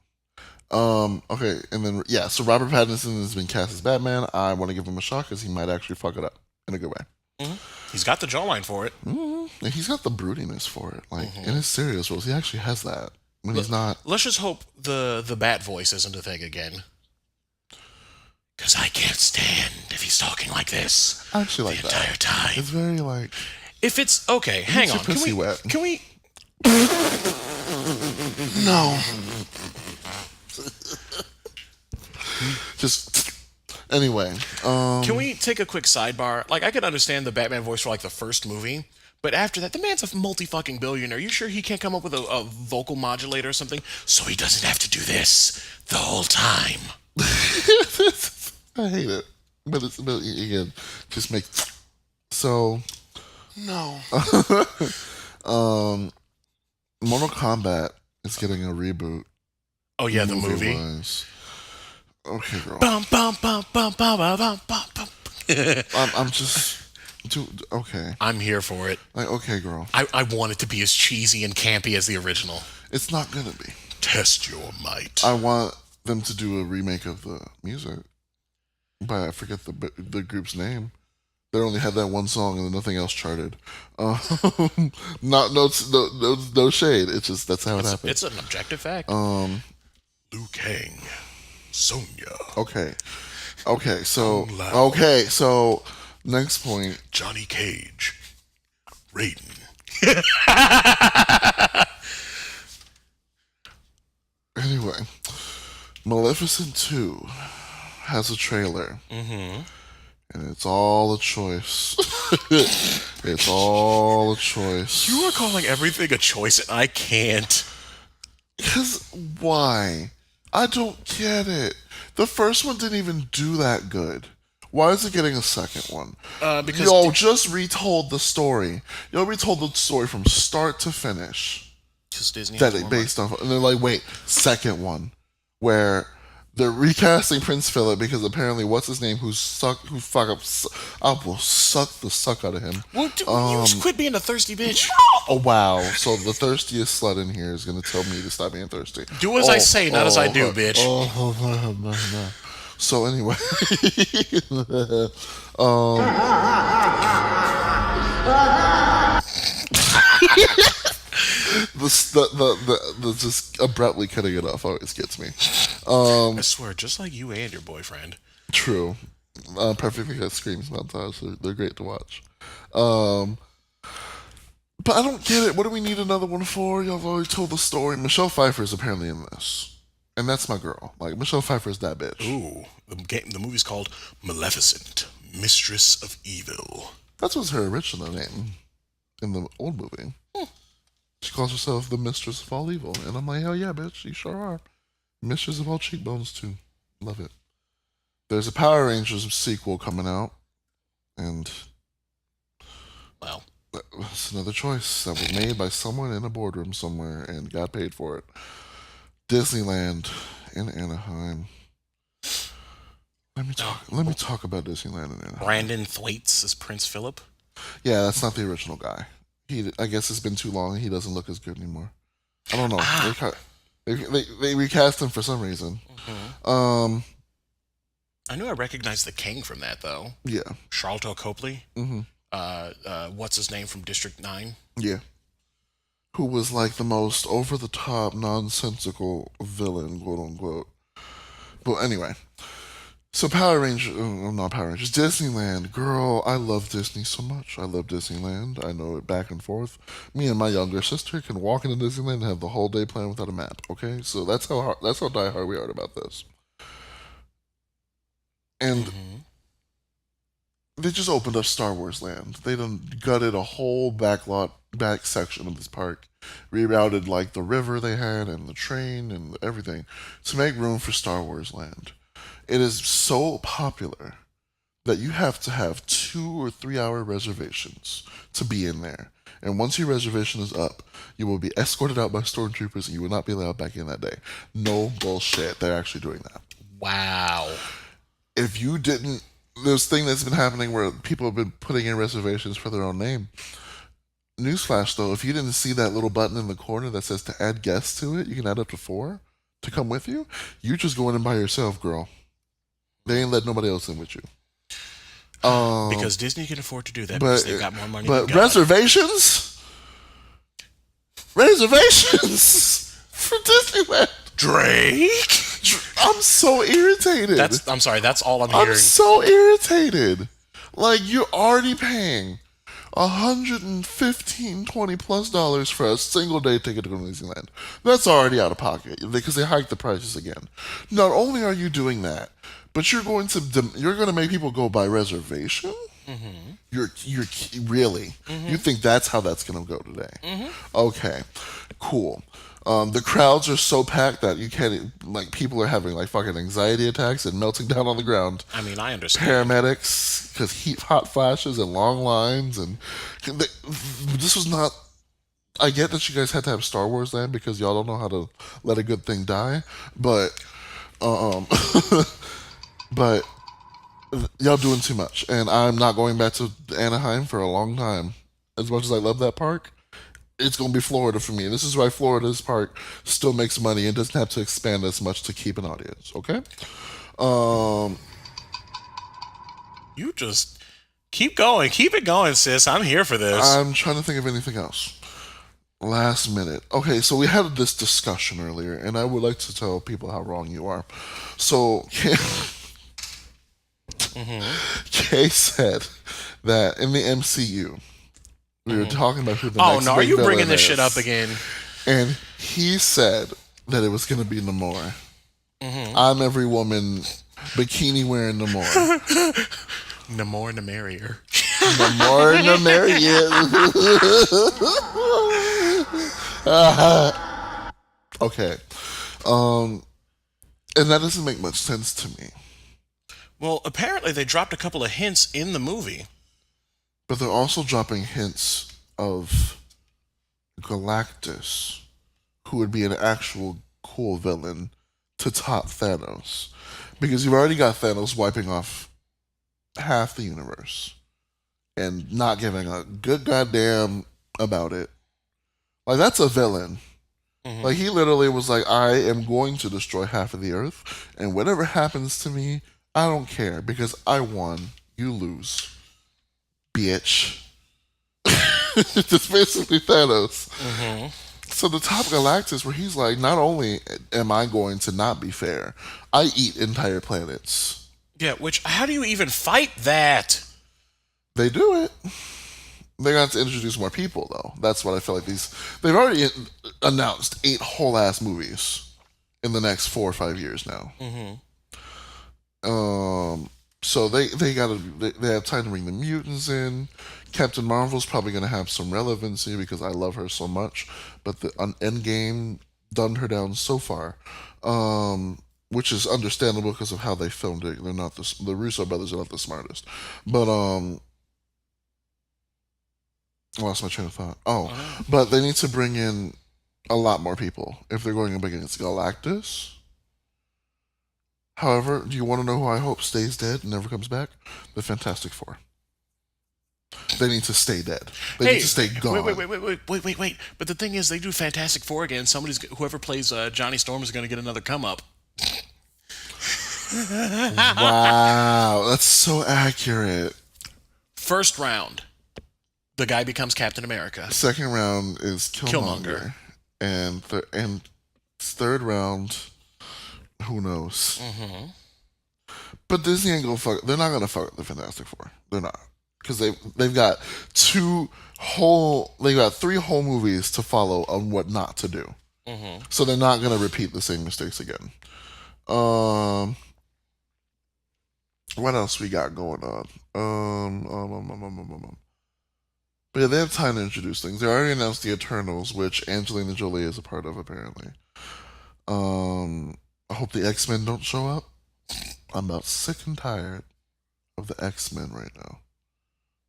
Okay, and then, so Robert Pattinson has been cast as Batman. I want to give him a shot because he might actually fuck it up in a good way. Mm-hmm. He's got the jawline for it. Mm-hmm. He's got the broodiness for it. In his serious roles, he actually has that. When he's not... Let's just hope the bat voice isn't a thing again. Because I can't stand if he's talking like this. I actually like the entire time. It's very If it's... Okay, hang on. Pussy wet. Can we... No. Just... Anyway. Can we take a quick sidebar? I could understand the Batman voice for the first movie, But after that, the man's a multi-fucking billionaire. You sure he can't come up with a vocal modulator or something so he doesn't have to do this the whole time? I hate it. But again, just make... So... No. Mortal Kombat is getting a reboot. Oh, yeah, the movie? Wise. Okay, girl. Bum, bum, bum, bum, bum, bum, bum, bum. I'm just... Okay. I'm here for it. Like, okay, girl. I want it to be as cheesy and campy as the original. It's not gonna be. Test your might. I want them to do a remake of the music. But I forget the group's name. They only had that one song and then nothing else charted. Not no shade. It's just that's how it happened. It's an objective fact. Liu Kang, Sonya. Okay. So next point. Johnny Cage, Raiden. Anyway, Maleficent 2 has a trailer. Mm-hmm. And it's all a choice. It's all a choice. You are calling everything a choice, and I can't. Because why? I don't get it. The first one didn't even do that good. Why is it getting a second one? Because y'all just retold the story. Y'all retold the story from start to finish. Just Disney. That it based off, and they're like, wait, second one, where they're recasting Prince Philip because apparently what's his name I will suck the suck out of him. Well, you just quit being a thirsty bitch. Oh wow! So the thirstiest slut in here is gonna tell me to stop being thirsty. Do as I say, not as I do, bitch. No. So anyway, the just abruptly cutting it off always gets me. I swear, just like you and your boyfriend. True. Perfectly Cut Screams montage. They're great to watch. But I don't get it. What do we need another one for? Y'all have already told the story. Michelle Pfeiffer is apparently in this. And that's my girl. Like, Michelle Pfeiffer's that bitch. Ooh. The movie's called Maleficent, Mistress of Evil. That was her original name in the old movie. She calls herself the Mistress of All Evil. And I'm like, hell yeah, bitch. You sure are. Mistress of All Cheekbones, too. Love it. There's a Power Rangers sequel coming out. And... Well... That's another choice that was made by someone in a boardroom somewhere and got paid for it. Disneyland in Anaheim. Let me talk about Disneyland in Anaheim. Brandon Thwaites is Prince Philip? Yeah, that's not the original guy. I guess it's been too long and he doesn't look as good anymore. I don't know. They recast him for some reason. Mm-hmm. I knew I recognized the king from that, though. Yeah. Charlton Copley. Mm-hmm. What's his name from District 9? Yeah. Who was like the most over-the-top, nonsensical villain, quote-unquote. But anyway. So Power Rangers, not Power Rangers, Disneyland. Girl, I love Disney so much. I love Disneyland. I know it back and forth. Me and my younger sister can walk into Disneyland and have the whole day planned without a map, okay? So that's how diehard we are about this. And... Mm-hmm. They just opened up Star Wars Land. They done gutted a whole back section of this park, rerouted like the river they had and the train and everything to make room for Star Wars Land. It is so popular that you have to have 2 or 3 hour reservations to be in there. And once your reservation is up, you will be escorted out by stormtroopers and you will not be allowed back in that day. No bullshit. They're actually doing that. Wow. If you didn't... This thing that's been happening where people have been putting in reservations for their own name. Newsflash, though, if you didn't see that little button in the corner that says to add guests to it, you can add up to 4 to come with you. You just going in by yourself, girl. They ain't let nobody else in with you. Because Disney can afford to do that because they've got more money than God. Reservations? Reservations for Disneyland. Drake? I'm so irritated. I'm sorry, that's all I'm hearing. I'm so irritated. Like, you're already paying $115-$20+ for a single day ticket to go to Disneyland. That's already out of pocket because they hiked the prices again. Not only are you doing that, but you're going to make people go by reservation. You're really? You think that's how that's going to go today? Okay, cool. The crowds are so packed that you can't, like, people are having like fucking anxiety attacks and melting down on the ground. I mean, I understand. Paramedics, because hot flashes and long lines, and this was not. I get that you guys had to have Star Wars Land because y'all don't know how to let a good thing die, but but y'all doing too much, and I'm not going back to Anaheim for a long time. As much as I love that park, it's going to be Florida for me. This is why Florida's park still makes money and doesn't have to expand as much to keep an audience. Okay. You just keep going. Keep it going, sis. I'm here for this. I'm trying to think of anything else. Last minute. Okay, so we had this discussion earlier, and I would like to tell people how wrong you are. So, Kay said that in the MCU, we were talking about who the next are big you villain bringing this is. shit up again? And he said that it was going to be Namor. I'm every woman bikini wearing Namor. Namor and the merrier. Namor and the merrier. Okay. And that doesn't make much sense to me. Well, apparently they dropped a couple of hints in the movie. But they're also dropping hints of Galactus, who would be an actual cool villain to top Thanos. Because you've already got Thanos wiping off half the universe and not giving a good goddamn about it. Like, that's a villain. Like, he literally was like, I am going to destroy half of the earth, and whatever happens to me, I don't care, because I won, you lose. Bitch. It's basically Thanos. So the top Galactus, where he's like, not only am I going to not be fair, I eat entire planets. Yeah, which, how do you even fight that? They do it. They got to introduce more people, though. That's what I feel like they've already announced 8 whole ass movies in the next 4 or 5 years now. So they have time to bring the mutants in. Captain Marvel's probably going to have some relevancy because I love her so much, but the Endgame dumbed her down so far, which is understandable because of how they filmed it. They're not the Russo brothers are not the smartest, but I lost my train of thought. But they need to bring in a lot more people if they're going up against Galactus. However, do you want to know who I hope stays dead and never comes back? The Fantastic Four. They need to stay dead. They need to stay gone. Wait. But the thing is, they do Fantastic Four again. Whoever plays Johnny Storm is going to get another come up. Wow, that's so accurate. First round, the guy becomes Captain America. Second round is Killmonger. And third round, who knows? But Disney ain't gonna fuck. They're not gonna fuck with the Fantastic Four. They're not, because they've got 3 whole movies to follow on what not to do. So they're not gonna repeat the same mistakes again. What else we got going on? But yeah, they have time to introduce things. They already announced the Eternals, which Angelina Jolie is a part of, apparently. I hope the X-Men don't show up. I'm about sick and tired of the X-Men right now.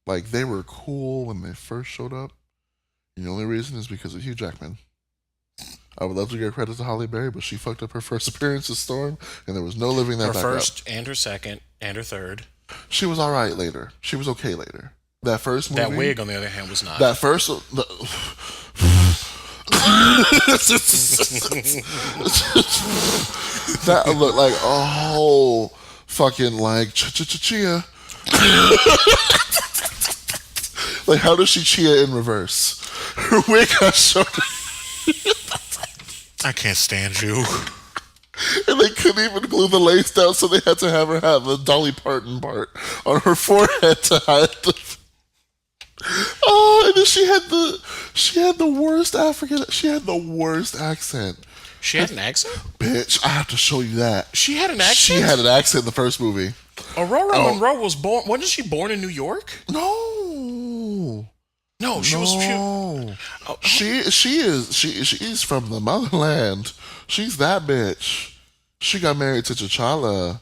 Like, they were cool when they first showed up. And the only reason is because of Hugh Jackman. I would love to give credit to Halle Berry, but she fucked up her first appearance as Storm, and there was no living that back up. Her first and her second and her third. She was all right later. She was okay later. That first movie... That wig, on the other hand, was not. That first... that looked like a whole fucking, like, chia. Like, how does she chia in reverse? Her wig got shorter. I can't stand you. And they couldn't even glue the lace down, so they had to have her have the Dolly Parton part on her forehead to hide the... Oh, and then she had the worst accent. She had an accent? Bitch, I have to show you that. She had an accent? She had an accent in the first movie. Aurora Monroe was born. Wasn't she born in New York? No. No, she was. She's from the motherland. She's that bitch. She got married to T'Challa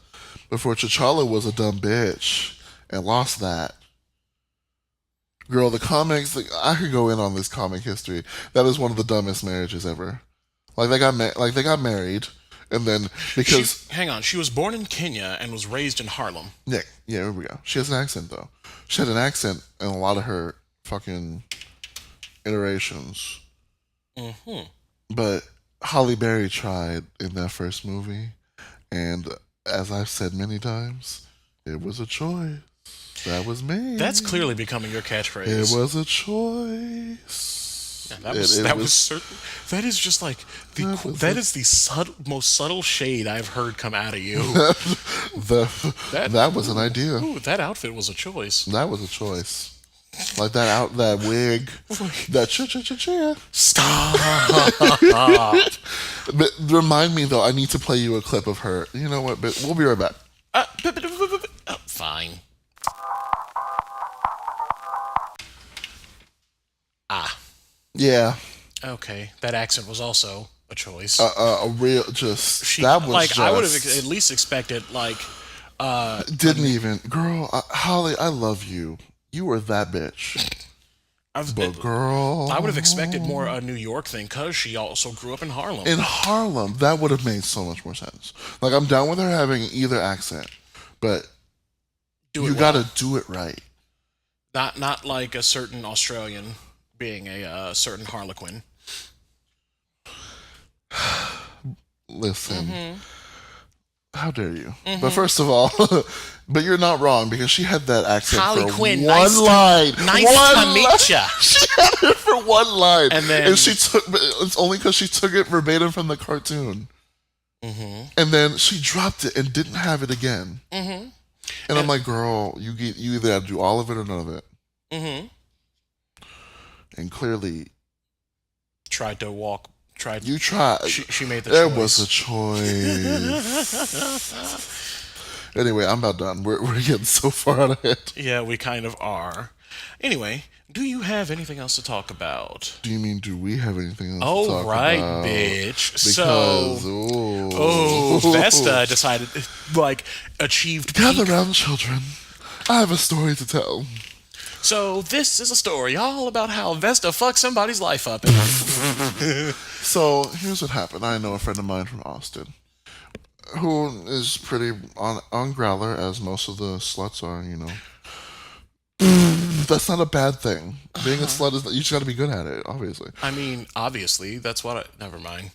before T'Challa was a dumb bitch and lost that. Girl, the comics. I could go in on this comic history. That is one of the dumbest marriages ever. Like they got married, and then because hang on, she was born in Kenya and was raised in Harlem. yeah, here we go. She has an accent though. She had an accent in a lot of her fucking iterations. Mm-hmm. But Halle Berry tried in that first movie, and as I've said many times, it was a choice. That was me. That's clearly becoming your catchphrase. It was a choice. Yeah, that was certain. That is just like that is the most subtle shade I've heard come out of you. That was an idea. Ooh, that outfit was a choice. That was a choice. Like that wig, that Stop. But remind me though, I need to play you a clip of her. You know what? But we'll be right back. Fine. Yeah. Okay, that accent was also a choice. A real that was like just, I would have at least expected didn't even girl Holly. I love you. You were that bitch. But girl, I would have expected more a New York thing because she also grew up in Harlem. In Harlem, that would have made so much more sense. Like I'm down with her having either accent, but you gotta do it right. Not like a certain Australian being a certain Harlequin. Listen, how dare you? But first of all, but you're not wrong because she had that accent Harley for Quinn, one line. Nice to meet ya. She had it for one line, and she took. It's only because she took it verbatim from the cartoon, and then she dropped it and didn't have it again. And I'm like, girl, you either have to do all of it or none of it. And clearly, She made the there choice. was a choice. Anyway, I'm about done. We're getting so far out ahead. Yeah, we kind of are. Anyway, do you have anything else to talk about? Do you mean, do we have anything else to Oh, talk right, about? bitch. Because, Vesta decided, achieved Gather peak. round, children. I have a story to tell. So this is a story all about how Vesta fucked somebody's life up. So here's what happened. I know a friend of mine from Austin who is pretty on Growler, as most of the sluts are, you know. That's not a bad thing. Being a slut you just got to be good at it, obviously. I mean, obviously, that's what never mind.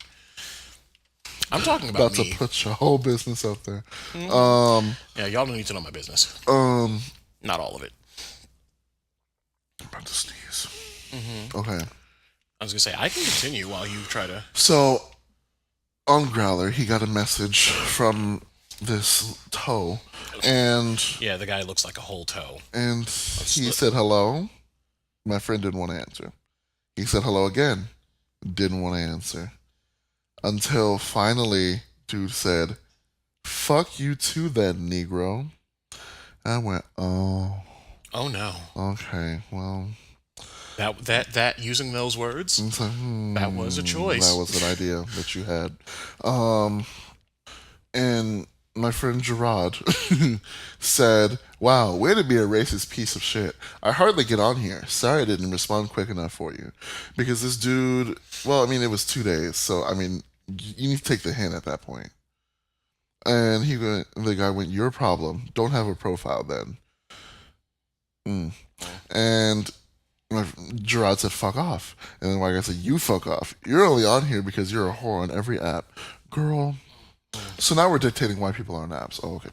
I'm talking about to put your whole business out there. Yeah, y'all don't need to know my business. Not all of it. I'm about to sneeze. Okay. I was gonna say I can continue while you try to. So, on Growler, he got a message from this toe, and Yeah, the guy looks like a whole toe. he said hello. My friend didn't want to answer. He said hello again. Didn't want to answer. Until finally, dude said, "Fuck you too, then, Negro." I went, oh. Oh no. Okay, well. That using those words, that was a choice. That was an idea that you had. And my friend Gerard said, "Wow, way to be a racist piece of shit. I hardly get on here. Sorry I didn't respond quick enough for you." Because this dude, well, I mean, it was 2 days, so, I mean, you need to take the hint at that point. And the guy went, "Your problem. Don't have a profile then." And Gerard said, "Fuck off." And then my guy said, "You fuck off. You're only on here because you're a whore on every app." Girl. So now we're dictating why people are on apps. Oh, okay.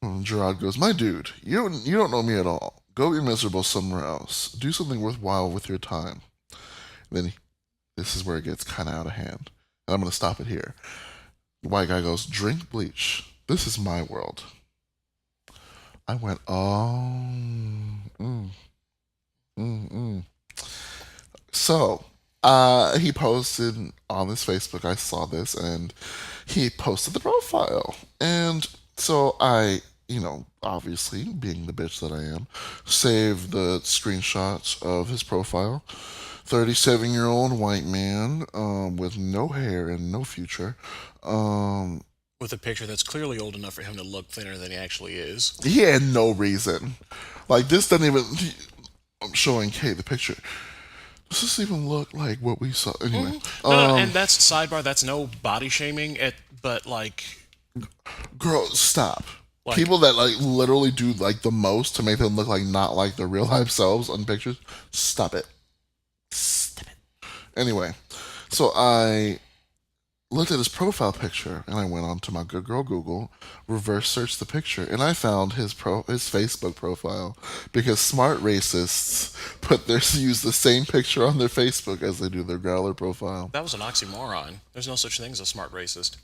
And Gerard goes, "My dude, you don't know me at all. Go be miserable somewhere else. Do something worthwhile with your time." Then this is where it gets kind of out of hand. And I'm going to stop it here. The white guy goes, "Drink bleach. This is my world." I went, oh. So, he posted on his Facebook, I saw this, and he posted the profile. And So I, obviously, being the bitch that I am, saved the screenshots of his profile. 37-year-old white man with no hair and no future. With a picture that's clearly old enough for him to look thinner than he actually is. He had no reason. Like, this doesn't even... I'm showing Kay the picture. Does this even look like what we saw? Anyway. No, and that's sidebar. That's no body shaming. But like, girl, stop. People that like literally do like the most to make them look like not like their real life selves on pictures. Stop it. Stop it. Anyway, so I looked at his profile picture and I went on to my good girl Google, reverse searched the picture, and I found his Facebook profile because smart racists use the same picture on their Facebook as they do their Growler profile. That was an oxymoron. There's no such thing as a smart racist.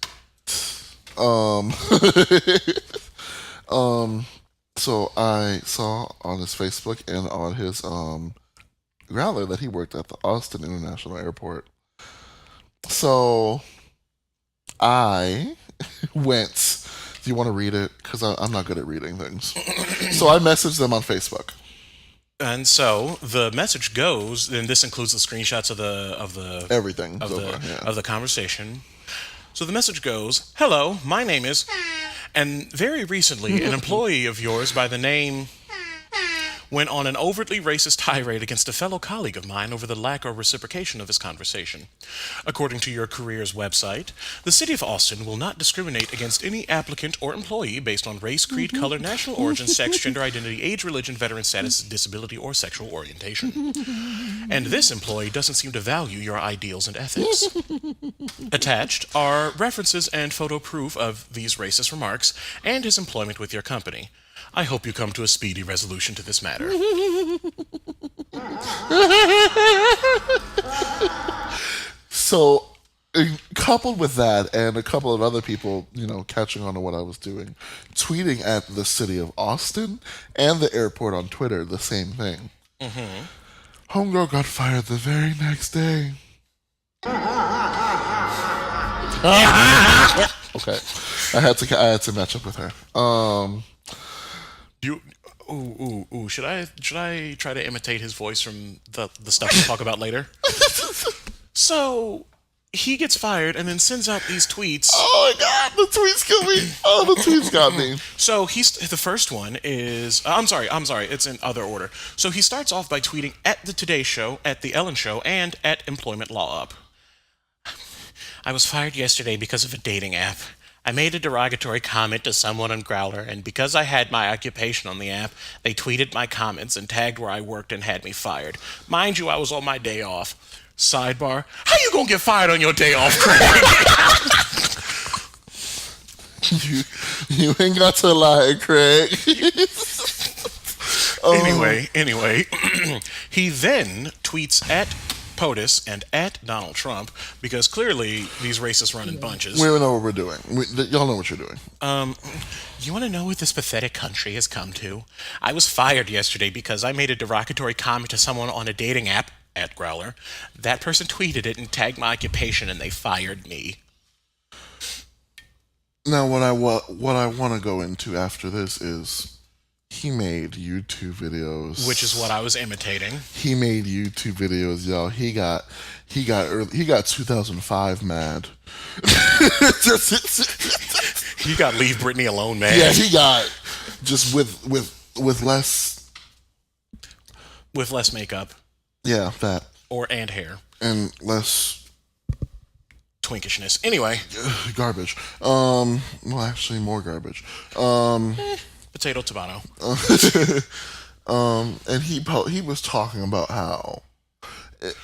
So I saw on his Facebook and on his Growler that he worked at the Austin International Airport. So I went. Do you want to read it? Because I'm not good at reading things. So I messaged them on Facebook. And so the message goes, and this includes the screenshots of the everything of the conversation. So the message goes, "Hello, my name is," and very recently an employee of yours by the name went on an overtly racist tirade against a fellow colleague of mine over the lack of reciprocation of his conversation. According to your career's website, the City of Austin will not discriminate against any applicant or employee based on race, creed, color, national origin, sex, gender identity, age, religion, veteran status, disability, or sexual orientation. And this employee doesn't seem to value your ideals and ethics. Attached are references and photo proof of these racist remarks and his employment with your company. I hope you come to a speedy resolution to this matter." So, coupled with that and a couple of other people, catching on to what I was doing, tweeting at the city of Austin and the airport on Twitter the same thing. Homegirl got fired the very next day. Okay, I had to match up with her. Should I try to imitate his voice from the stuff we'll talk about later? So he gets fired and then sends out these tweets. Oh my god, the tweets kill me. Oh, the tweets got me. So the first one is I'm sorry, it's in other order. So he starts off by tweeting at the Today Show, at the Ellen Show, and at Employment Law Up. "I was fired yesterday because of a dating app. I made a derogatory comment to someone on Growler, and because I had my occupation on the app, they tweeted my comments and tagged where I worked and had me fired. Mind you, I was on my day off. Sidebar, how you gonna get fired on your day off, Craig?" You ain't got to lie, Craig. Anyway, he then tweets at POTUS and at Donald Trump, because clearly these racists run in bunches. We don't know what we're doing. Y'all know what you're doing. "You want to know what this pathetic country has come to? I was fired yesterday because I made a derogatory comment to someone on a dating app, at Growler. That person tweeted it and tagged my occupation, and they fired me." Now, what I want to go into after this is he made YouTube videos, which is what I was imitating. He made YouTube videos, y'all. He got 2005 mad. He got Leave Britney Alone mad. Yeah, he got just with less makeup. Yeah, that and hair and less twinkishness. Anyway, garbage. Well, actually, more garbage. Potato, tomato. And he was talking about how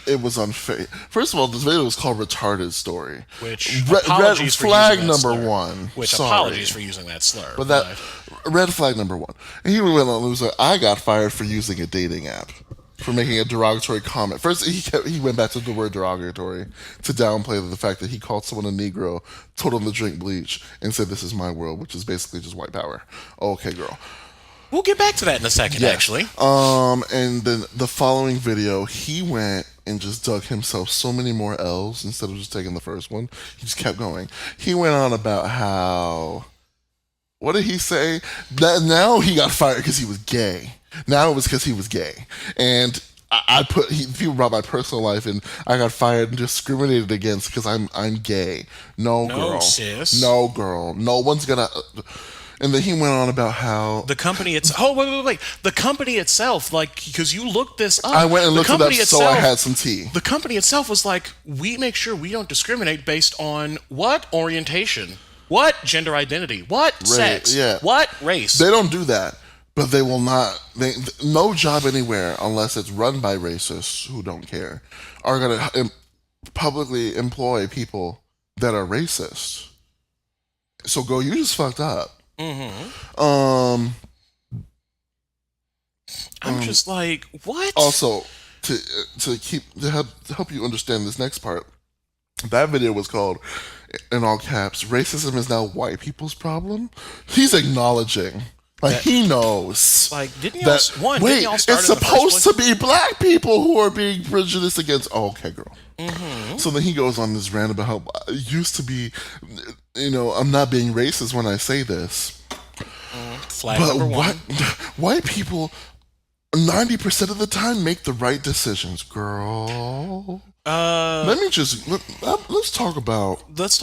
it was unfair. First of all, this video was called "Retarded Story," which red flag for number slur. one. Which Sorry. apologies for using that slur. But that red flag number one. And he went on. It was like, I got fired for using a dating app, for making a derogatory comment. First, he went back to the word derogatory to downplay the fact that he called someone a Negro, told him to drink bleach, and said, "This is my world," which is basically just white power. Okay, girl. We'll get back to that in a second, actually. And then the following video, he went and just dug himself so many more L's instead of just taking the first one. He just kept going. He went on about how what did he say? That now he got fired because he was gay. Now it was because he was gay, and people brought my personal life, and I got fired and discriminated against because I'm gay. No, girl, sis. No, girl. No one's gonna. And then he went on about how the company itself. Oh, wait. The company itself, like, because you looked this up. I went and looked it up so I had some tea. The company itself was like, we make sure we don't discriminate based on what orientation, what gender identity, what sex, what race. They don't do that. But they will not. No job anywhere, unless it's run by racists who don't care, are going to publicly employ people that are racist. So, girl, you just fucked up. I'm just like, what? Also, to help you understand this next part, that video was called, in all caps, "Racism is now white people's problem." He's acknowledging. Like, he knows. Like, didn't y'all start it's supposed to be black people who are being prejudiced against. Oh, okay, girl. So then he goes on this rant about how it used to be, I'm not being racist when I say this. Flag number one. White people 90% of the time make the right decisions, girl. Let's talk about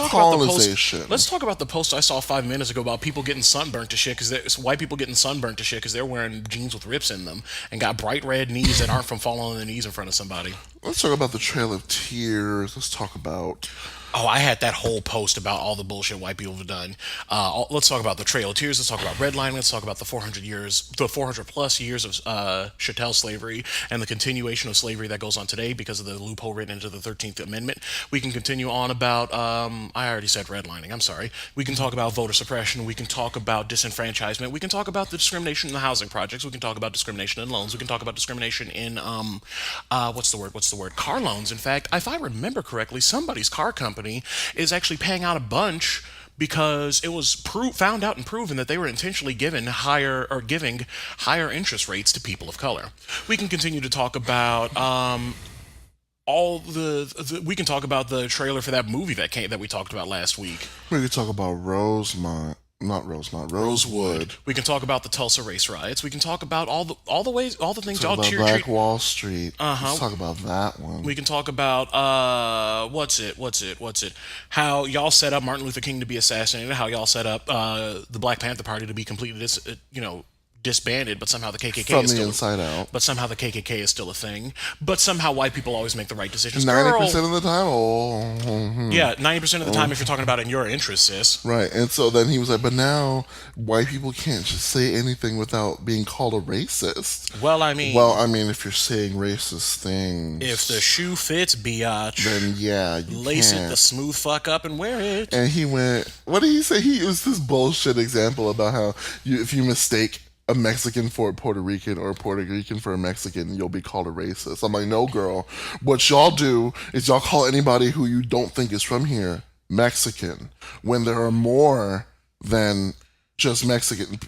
colonization. Let's talk about the post I saw 5 minutes ago about people getting sunburnt to shit because white people getting sunburnt to shit because they're wearing jeans with rips in them and got bright red knees that aren't from falling on their knees in front of somebody. Let's talk about the Trail of Tears. Let's talk about... Oh, I had that whole post about all the bullshit white people have done. Let's talk about the Trail of Tears. Let's talk about redlining. Let's talk about the 400 plus years of chattel slavery and the continuation of slavery that goes on today because of the loophole written into the 13th Amendment. We can continue on about, I already said redlining. I'm sorry. We can talk about voter suppression. We can talk about disenfranchisement. We can talk about the discrimination in the housing projects. We can talk about discrimination in loans. We can talk about discrimination in, what's the word? Car loans. In fact, if I remember correctly, somebody's car company is actually paying out a bunch because it was found out and proven that they were intentionally giving higher interest rates to people of color. We can continue to talk about we can talk about the trailer for that movie that we talked about last week. We could talk about Rosewood. We can talk about the Tulsa race riots. We can talk about all the things y'all cheer. Black Wall Street. Let's talk about that one. We can talk about what's it? How y'all set up Martin Luther King to be assassinated. How y'all set up the Black Panther Party to be completely disbanded, but somehow the KKK is still inside out. But somehow the KKK is still a thing. But somehow white people always make the right decisions. 90% of the time. Yeah, 90% of the time if you're talking about in your interest, sis. Right, and so then he was like, but now white people can't just say anything without being called a racist. Well, I mean, if you're saying racist things, if the shoe fits, biatch, then yeah, lace it the smooth fuck up and wear it. And he went, what did he say? He used this bullshit example about how if you mistake a Mexican for a Puerto Rican or a Puerto Rican for a Mexican, you'll be called a racist. I'm like, no, girl. What y'all do is y'all call anybody who you don't think is from here Mexican when there are more than just Mexican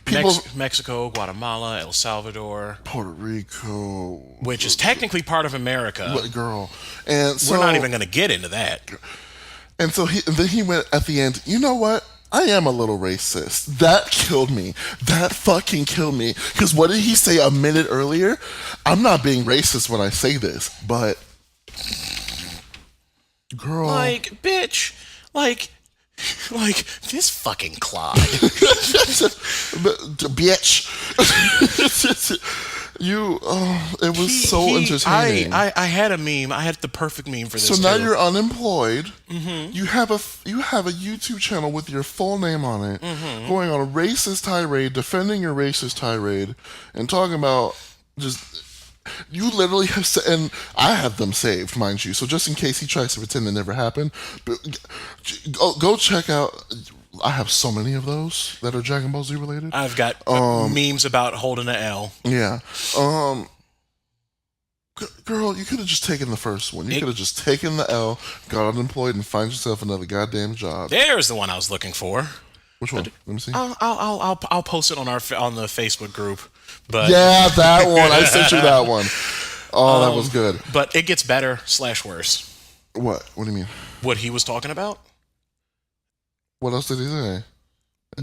people. Mexico, Guatemala, El Salvador, Puerto Rico, which is technically part of America. But girl, and so we're not even going to get into that. And so then he went at the end. You know what? I am a little racist. That killed me. That fucking killed me. Because what did he say a minute earlier? I'm not being racist when I say this, but girl, like, bitch, like this fucking Clyde. Bitch. It was so entertaining. I had a meme. I had the perfect meme for this. So now you're unemployed. Mm-hmm. You have a YouTube channel with your full name on it, going on a racist tirade, defending your racist tirade, and talking about just. You literally have, and I have them saved, mind you. So just in case he tries to pretend it never happened, go check out. I have so many of those that are Dragon Ball Z related. I've got memes about holding an L. Yeah. Girl, you could have just taken the first one. You could have just taken the L, got unemployed, and find yourself another goddamn job. There's the one I was looking for. Which one? Let me see. I'll post it on the Facebook group. But yeah, that one. I sent you that one. Oh, that was good. But it gets better / worse. What? What do you mean? What he was talking about? What else did he say?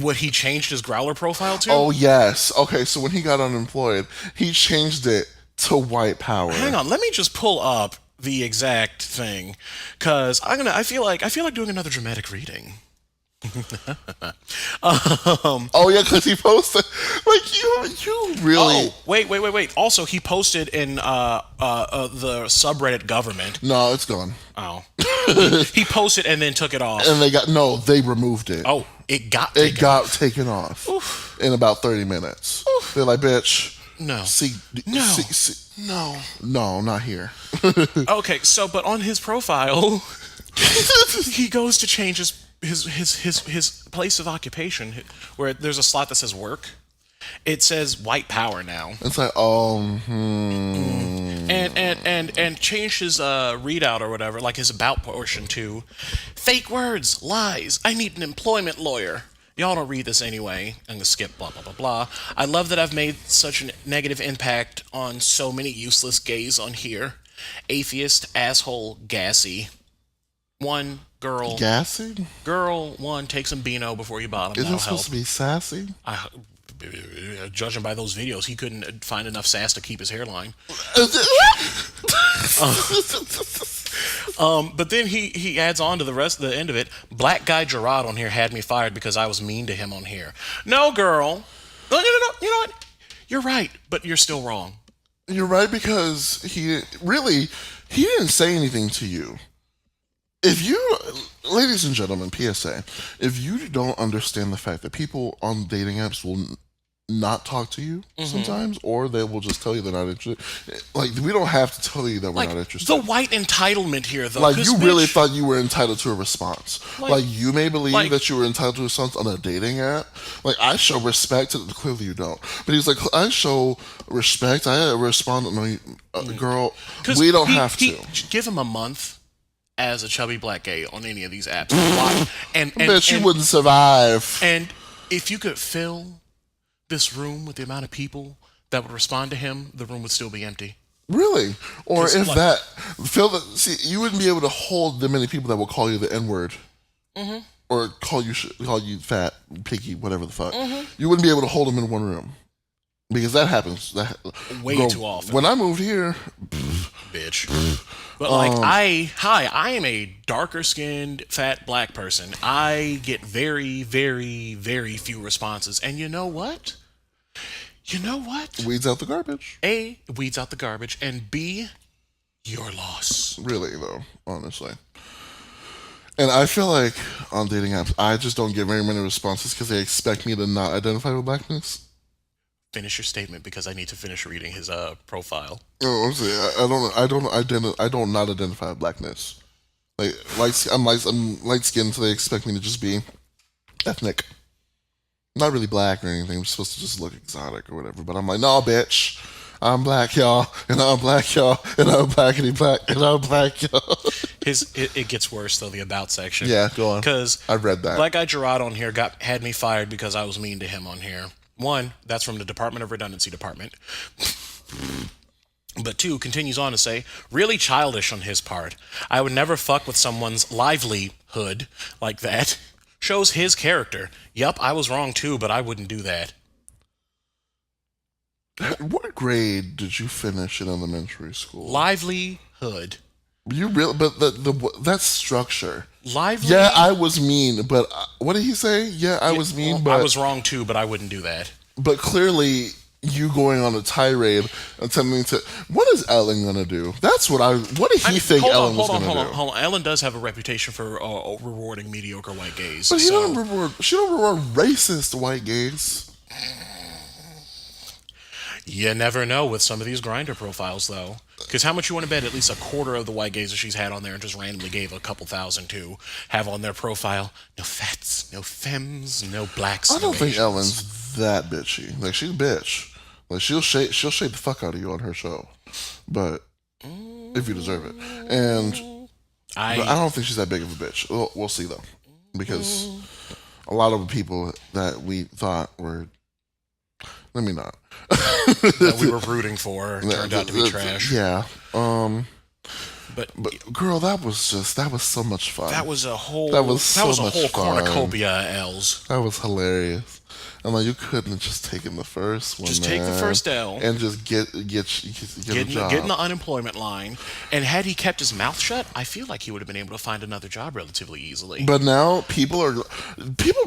What he changed his growler profile to? Oh yes. Okay, so when he got unemployed, he changed it to white power. Hang on, let me just pull up the exact thing, because I feel like doing another dramatic reading. Oh yeah, because he posted like you really. Oh, wait. Also, he posted in the subreddit government. No, it's gone. Oh, he posted and then took it off. And they removed it. Oh, it got taken off in about 30 minutes. They're like, bitch. No. No, not here. Okay, so but on his profile, he goes to change his place of occupation, where there's a slot that says work. It says white power now. It's like, and change his readout or whatever, like his about portion to fake words, lies. I need an employment lawyer. Y'all don't read this anyway. I'm gonna skip blah blah blah blah. I love that I've made such a negative impact on so many useless gays on here. Atheist, asshole, gassy. One girl. gassy? Girl, one, take some Beano before you bottom. Isn't That'll it supposed help. to be sassy? Judging by those videos, he couldn't find enough sass to keep his hairline. But then he adds on to the end of it. Black guy Gerard on here had me fired because I was mean to him on here. No, girl. No. You know what? You're right, but you're still wrong. You're right, because he didn't say anything to you. If you, ladies and gentlemen, PSA, if you don't understand the fact that people on dating apps will not talk to you sometimes, or they will just tell you they're not interested. Like, we don't have to tell you that we're not interested. The white entitlement here, though. Like, you really thought you were entitled to a response. Like you may believe that you were entitled to a response on a dating app. Like, I show respect to clearly you don't. But he's like, I show respect. I respond to my girl. We don't have to. Give him a month as a chubby black gay on any of these apps. and Bet you wouldn't survive. And if you could fill this room with the amount of people that would respond to him, the room would still be empty. Really? Or if you wouldn't be able to hold the many people that will call you the N-word. Or call you fat, picky, whatever the fuck. You wouldn't be able to hold them in one room. Because that happens. Way too often. When I moved here... Bitch. But I am a darker skinned fat black person. I get very, very, very few responses. And you know what? Weeds out the garbage. A, weeds out the garbage. And B, your loss. Really, though, honestly. And I feel like on dating apps, I just don't get very many responses because they expect me to not identify with blackness. Finish your statement, because I need to finish reading his profile. Oh, I'm saying I don't not identify with blackness. I'm light skinned, so they expect me to just be ethnic, not really black or anything. I'm supposed to just look exotic or whatever. But I'm like, no, bitch, I'm black, y'all, and I'm black, y'all, and I'm blackity black, and I'm black, y'all. It gets worse though. The about section. Yeah, go on. Because I read that. Black guy Gerard on here had me fired because I was mean to him on here. One, that's from the Department of Redundancy Department. But two, continues on to say, really childish on his part. I would never fuck with someone's livelihood like that. Shows his character. Yup, I was wrong too, but I wouldn't do that. What grade did you finish in elementary school? Livelihood. You really, but that's structure. Lively. Yeah, I was mean, but what did he say? Yeah, I was mean, but I was wrong too, but I wouldn't do that. But clearly, you going on a tirade and telling me to, what is Ellen gonna do? What did he think Ellen was gonna do? Hold on. Ellen does have a reputation for rewarding mediocre white gays. But she don't reward racist white gays. You never know with some of these Grindr profiles, though. Because how much you want to bet at least a quarter of the white gays that she's had on there and just randomly gave a couple thousand to have on their profile, no fats, no femmes, no blacks. I don't think Ellen's that bitchy. Like, she's a bitch. Like, she'll shake the fuck out of you on her show, but if you deserve it. And I don't think she's that big of a bitch. We'll see though, because a lot of the people that we thought were, let me not. that we were rooting for turned out to be trash. Yeah. But girl, that was so much fun. that was a whole fun. cornucopia of L's. That was hilarious. I'm like, you couldn't have just taken the first one. Just take the first L and just get a job. Get in the unemployment line. And had he kept his mouth shut, I feel like he would have been able to find another job relatively easily. But now people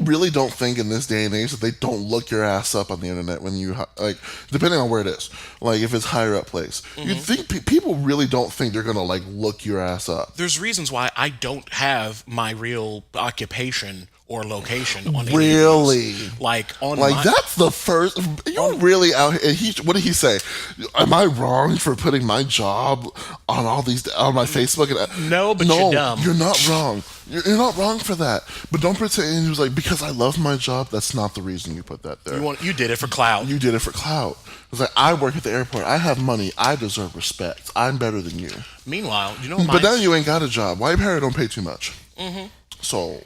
really don't think in this day and age that they don't look your ass up on the internet when you like, depending on where it is. Like if it's higher up place, you think people really don't think they're gonna like look your ass up. There's reasons why I don't have my real occupation or location on really that's the first. You're really out here. What did he say? Am I wrong for putting my job on all these on my Facebook? No, but you're dumb. You're not wrong. You're not wrong for that. But don't pretend. He was like, because I love my job. That's not the reason you put that there. You did it for clout. You did it for clout. It was like, I work at the airport. I have money. I deserve respect. I'm better than you. Meanwhile, but now you ain't got a job. Why your parents don't pay too much? So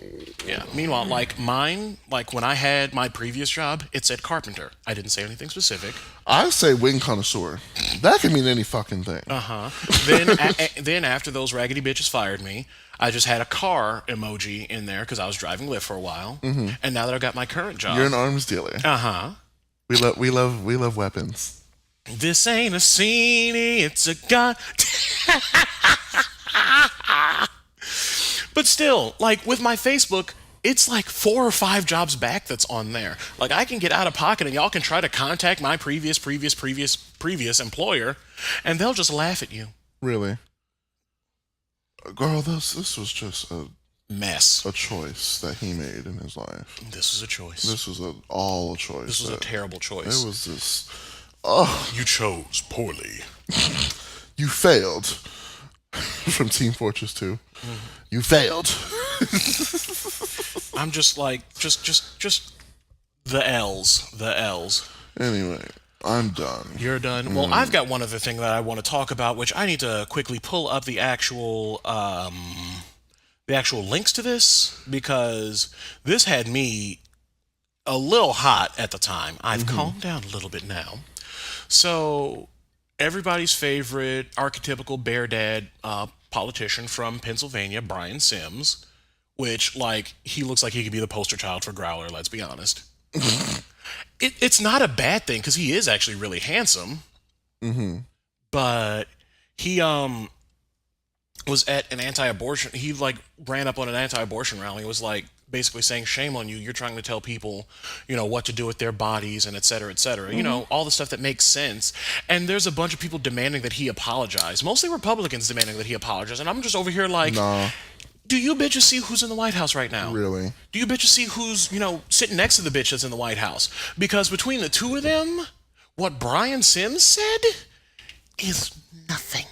yeah. Meanwhile, like when I had my previous job, it said carpenter. I didn't say anything specific. I say wing connoisseur. That can mean any fucking thing. Then after those raggedy bitches fired me, I just had a car emoji in there because I was driving Lyft for a while. And now that I got my current job, you're an arms dealer. We love weapons. This ain't a scene, it's a gun. But still, like with my Facebook, it's like 4 or 5 jobs back that's on there. Like I can get out of pocket and y'all can try to contact my previous employer and they'll just laugh at you. Really? Girl, this was just a mess. A choice that he made in his life. This was a choice. This was all a choice. This was a terrible choice. It was this. Oh, you chose poorly. You failed. From Team Fortress 2. You failed. I'm just like, just the L's. Anyway, I'm done. You're done? Well, I've got one other thing that I want to talk about, which I need to quickly pull up the actual links to this, because this had me a little hot at the time. I've calmed down a little bit now. So, everybody's favorite archetypical bear dad politician from Pennsylvania, Brian Sims, which, like, he looks like he could be the poster child for Growler, let's be honest. It's not a bad thing, because he is actually really handsome. But he was at an anti-abortion, he, like, ran up on an anti-abortion rally and was, like, basically saying, shame on you, you're trying to tell people, you know, what to do with their bodies and et cetera, you know, all the stuff that makes sense. And there's a bunch of people demanding that he apologize, mostly Republicans demanding that he apologize, and I'm just over here like, nah. Do you bitches see who's in the White House right now? Really? Do you bitches see who's, you know, sitting next to the bitch that's in the White House? Because between the two of them, what Brian Sims said is nothing.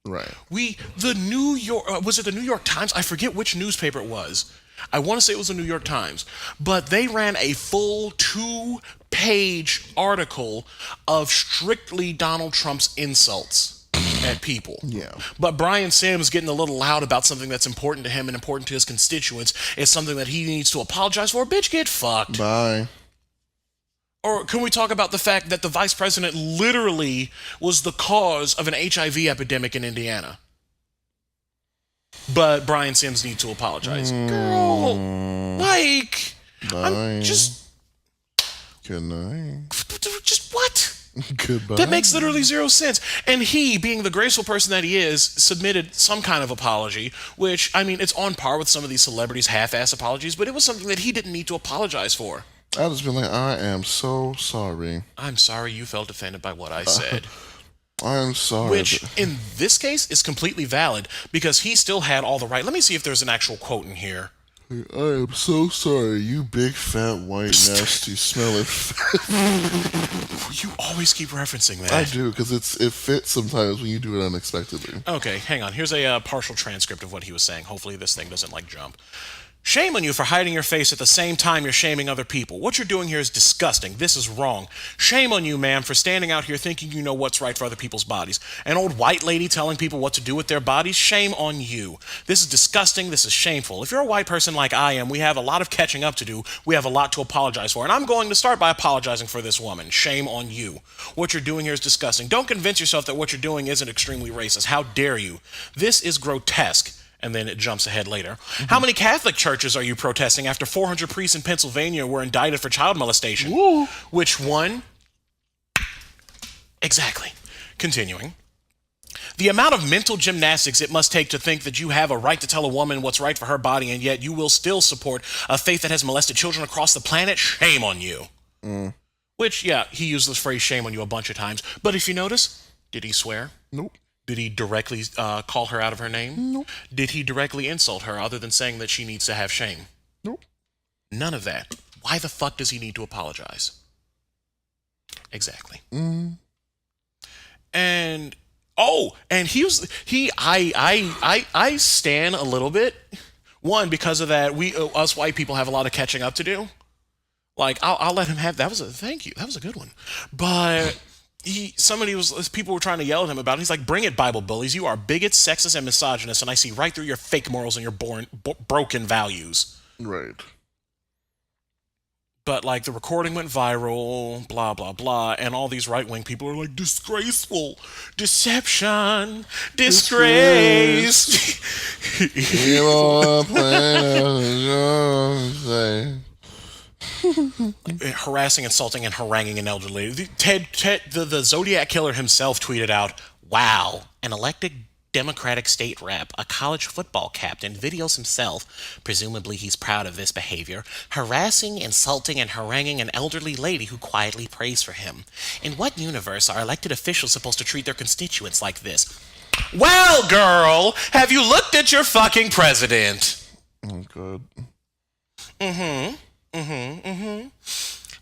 Right. The New York, was it the New York Times? I forget which newspaper it was. I want to say it was the New York Times, but they ran a full 2-page article of strictly Donald Trump's insults at people. Yeah. But Brian Sims getting a little loud about something that's important to him and important to his constituents is something that he needs to apologize for. Bitch, get fucked. Bye. Or can we talk about the fact that the vice president literally was the cause of an HIV epidemic in Indiana? But Brian Sims needs to apologize. Girl, like, bye. I'm just... Good night. Just what? Goodbye. That makes literally zero sense. And he, being the graceful person that he is, submitted some kind of apology, which, I mean, it's on par with some of these celebrities' half-ass apologies, but it was something that he didn't need to apologize for. I just been like, I am so sorry. I'm sorry you felt offended by what I said. I am sorry. Which, in this case, is completely valid, because he still had all the right... Let me see if there's an actual quote in here. I am so sorry, you big, fat, white, nasty, smelling... You always keep referencing that. I do, because it fits sometimes when you do it unexpectedly. Okay, hang on. Here's a partial transcript of what he was saying. Hopefully this thing doesn't, like, jump. Shame on you for hiding your face at the same time you're shaming other people. What you're doing here is disgusting. This is wrong. Shame on you, ma'am, for standing out here thinking you know what's right for other people's bodies. An old white lady telling people what to do with their bodies? Shame on you. This is disgusting. This is shameful. If you're a white person like I am, we have a lot of catching up to do. We have a lot to apologize for. And I'm going to start by apologizing for this woman. Shame on you. What you're doing here is disgusting. Don't convince yourself that what you're doing isn't extremely racist. How dare you? This is grotesque. And then it jumps ahead later. Mm-hmm. How many Catholic churches are you protesting after 400 priests in Pennsylvania were indicted for child molestation? Woo. Which one? Exactly. Continuing. The amount of mental gymnastics it must take to think that you have a right to tell a woman what's right for her body, and yet you will still support a faith that has molested children across the planet? Shame on you. Which, yeah, he used this phrase shame on you a bunch of times. But if you notice, did he swear? Nope. Did he directly call her out of her name? Nope. Did he directly insult her other than saying that she needs to have shame? Nope. None of that. Why the fuck does he need to apologize? Exactly. And I stan a little bit. One, because of that, us white people have a lot of catching up to do. Like, I'll let him have that. Thank you. That was a good one. But people were trying to yell at him about it. He's like, bring it, Bible bullies. You are bigots, sexist, and misogynists, and I see right through your fake morals and your broken values. Right. But, like, the recording went viral, blah, blah, blah, and all these right-wing people are like, disgraceful, deception, disgrace. You know what I'm Harassing, insulting, and haranguing an elderly lady. The Zodiac Killer himself tweeted out, wow, an elected Democratic state rep, a college football captain, videos himself, presumably he's proud of this behavior, harassing, insulting, and haranguing an elderly lady who quietly prays for him. In what universe are elected officials supposed to treat their constituents like this? Well, girl, have you looked at your fucking president? Oh, God.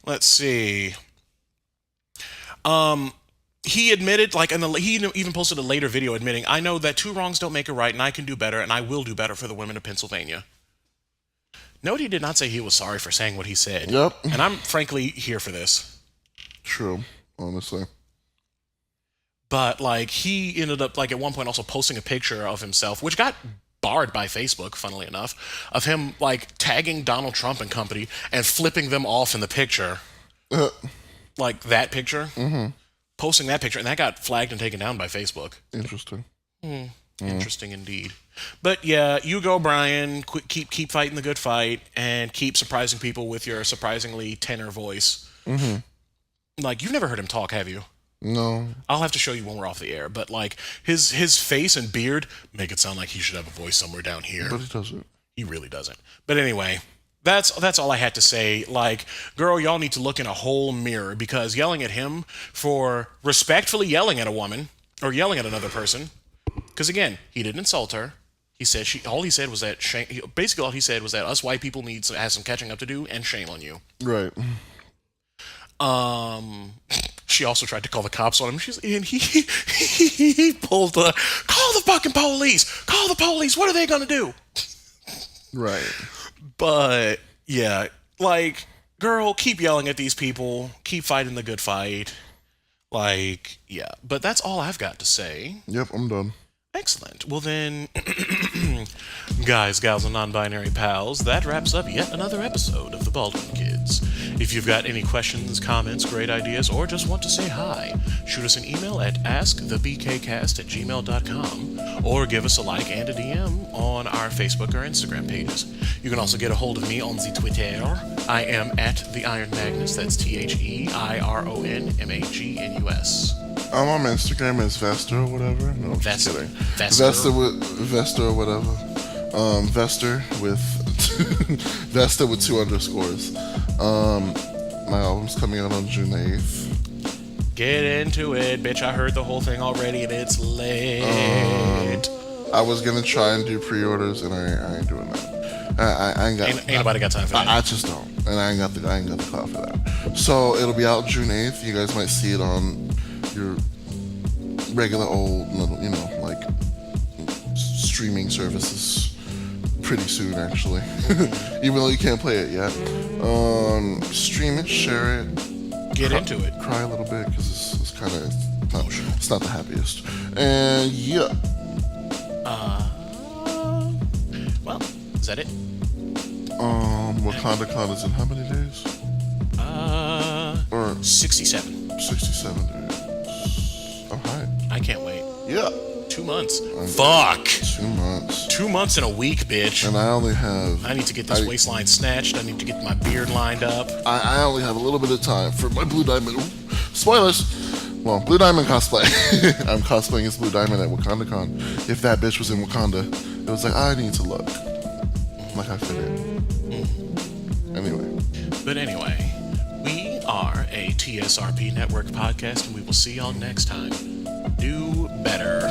Let's see. He admitted, he even posted a later video admitting, I know that two wrongs don't make a right, and I can do better, and I will do better for the women of Pennsylvania. Note he did not say he was sorry for saying what he said. Yep. And I'm frankly here for this. True, honestly. But, like, he ended up, like, at one point also posting a picture of himself, which got barred by Facebook, funnily enough, of him, like, tagging Donald Trump and company and flipping them off in the picture. Like, that picture. Posting that picture, and that got flagged and taken down by Facebook. Interesting. Interesting indeed. But yeah, you go, Brian. Keep fighting the good fight, and keep surprising people with your surprisingly tenor voice. Like, you've never heard him talk, have you? No. I'll have to show you when we're off the air. But like his face and beard make it sound like he should have a voice somewhere down here. But he doesn't. He really doesn't. But anyway. That's all I had to say. Like, girl, y'all need to look in a whole mirror, because yelling at him for respectfully yelling at a woman or yelling at another person, because again, he didn't insult her. He said all he said was that basically all he said was that us white people have some catching up to do, and shame on you. Right. She also tried to call the cops on him. He pulled call the fucking police. Call the police. What are they gonna do? Right. But, yeah, like, girl, keep yelling at these people. Keep fighting the good fight. Like, yeah. But that's all I've got to say. Yep, I'm done. Excellent. Well, then, guys, gals, and non-binary pals, that wraps up yet another episode of The Baldwin Kids. If you've got any questions, comments, great ideas, or just want to say hi, shoot us an email at askthebkcast@gmail.com, or give us a like and a DM on our Facebook or Instagram pages. You can also get a hold of me on the Twitter. I am at the Iron Magnus. That's THEIRONMAGNUS. I'm on Instagram as Vesta or whatever. No, I'm just kidding. Vesta or whatever. Vesta with Vesta with 2 underscores. My album's coming out on June 8th. Get into it, bitch. I heard the whole thing already, and it's late. I was gonna try and do pre-orders, and I ain't doing that. I ain't got. Ain't nobody got time for that. I just don't, and I ain't got the clout for that. So it'll be out June 8th. You guys might see it on your regular old, like streaming services pretty soon, actually. Even though you can't play it yet. Stream it, share it. Get into it. Cry a little bit because it's kind of it's not the happiest. And yeah. Well, is that it? Wakanda Con is in how many days? Or 67. 67 days. I'm hyped. I can't wait. Yeah. 2 months. Fuck. 2 months. 2 months in a week, bitch. And I only have... I need to get this waistline snatched. I need to get my beard lined up. I only have a little bit of time for my Blue Diamond... Spoilers! Well, Blue Diamond cosplay. I'm cosplaying as Blue Diamond at Wakanda Con. If that bitch was in Wakanda, it was like, I need to look like I fit in. Anyway. But anyway, we are a TSRP Network podcast, and we will see y'all next time. Do better.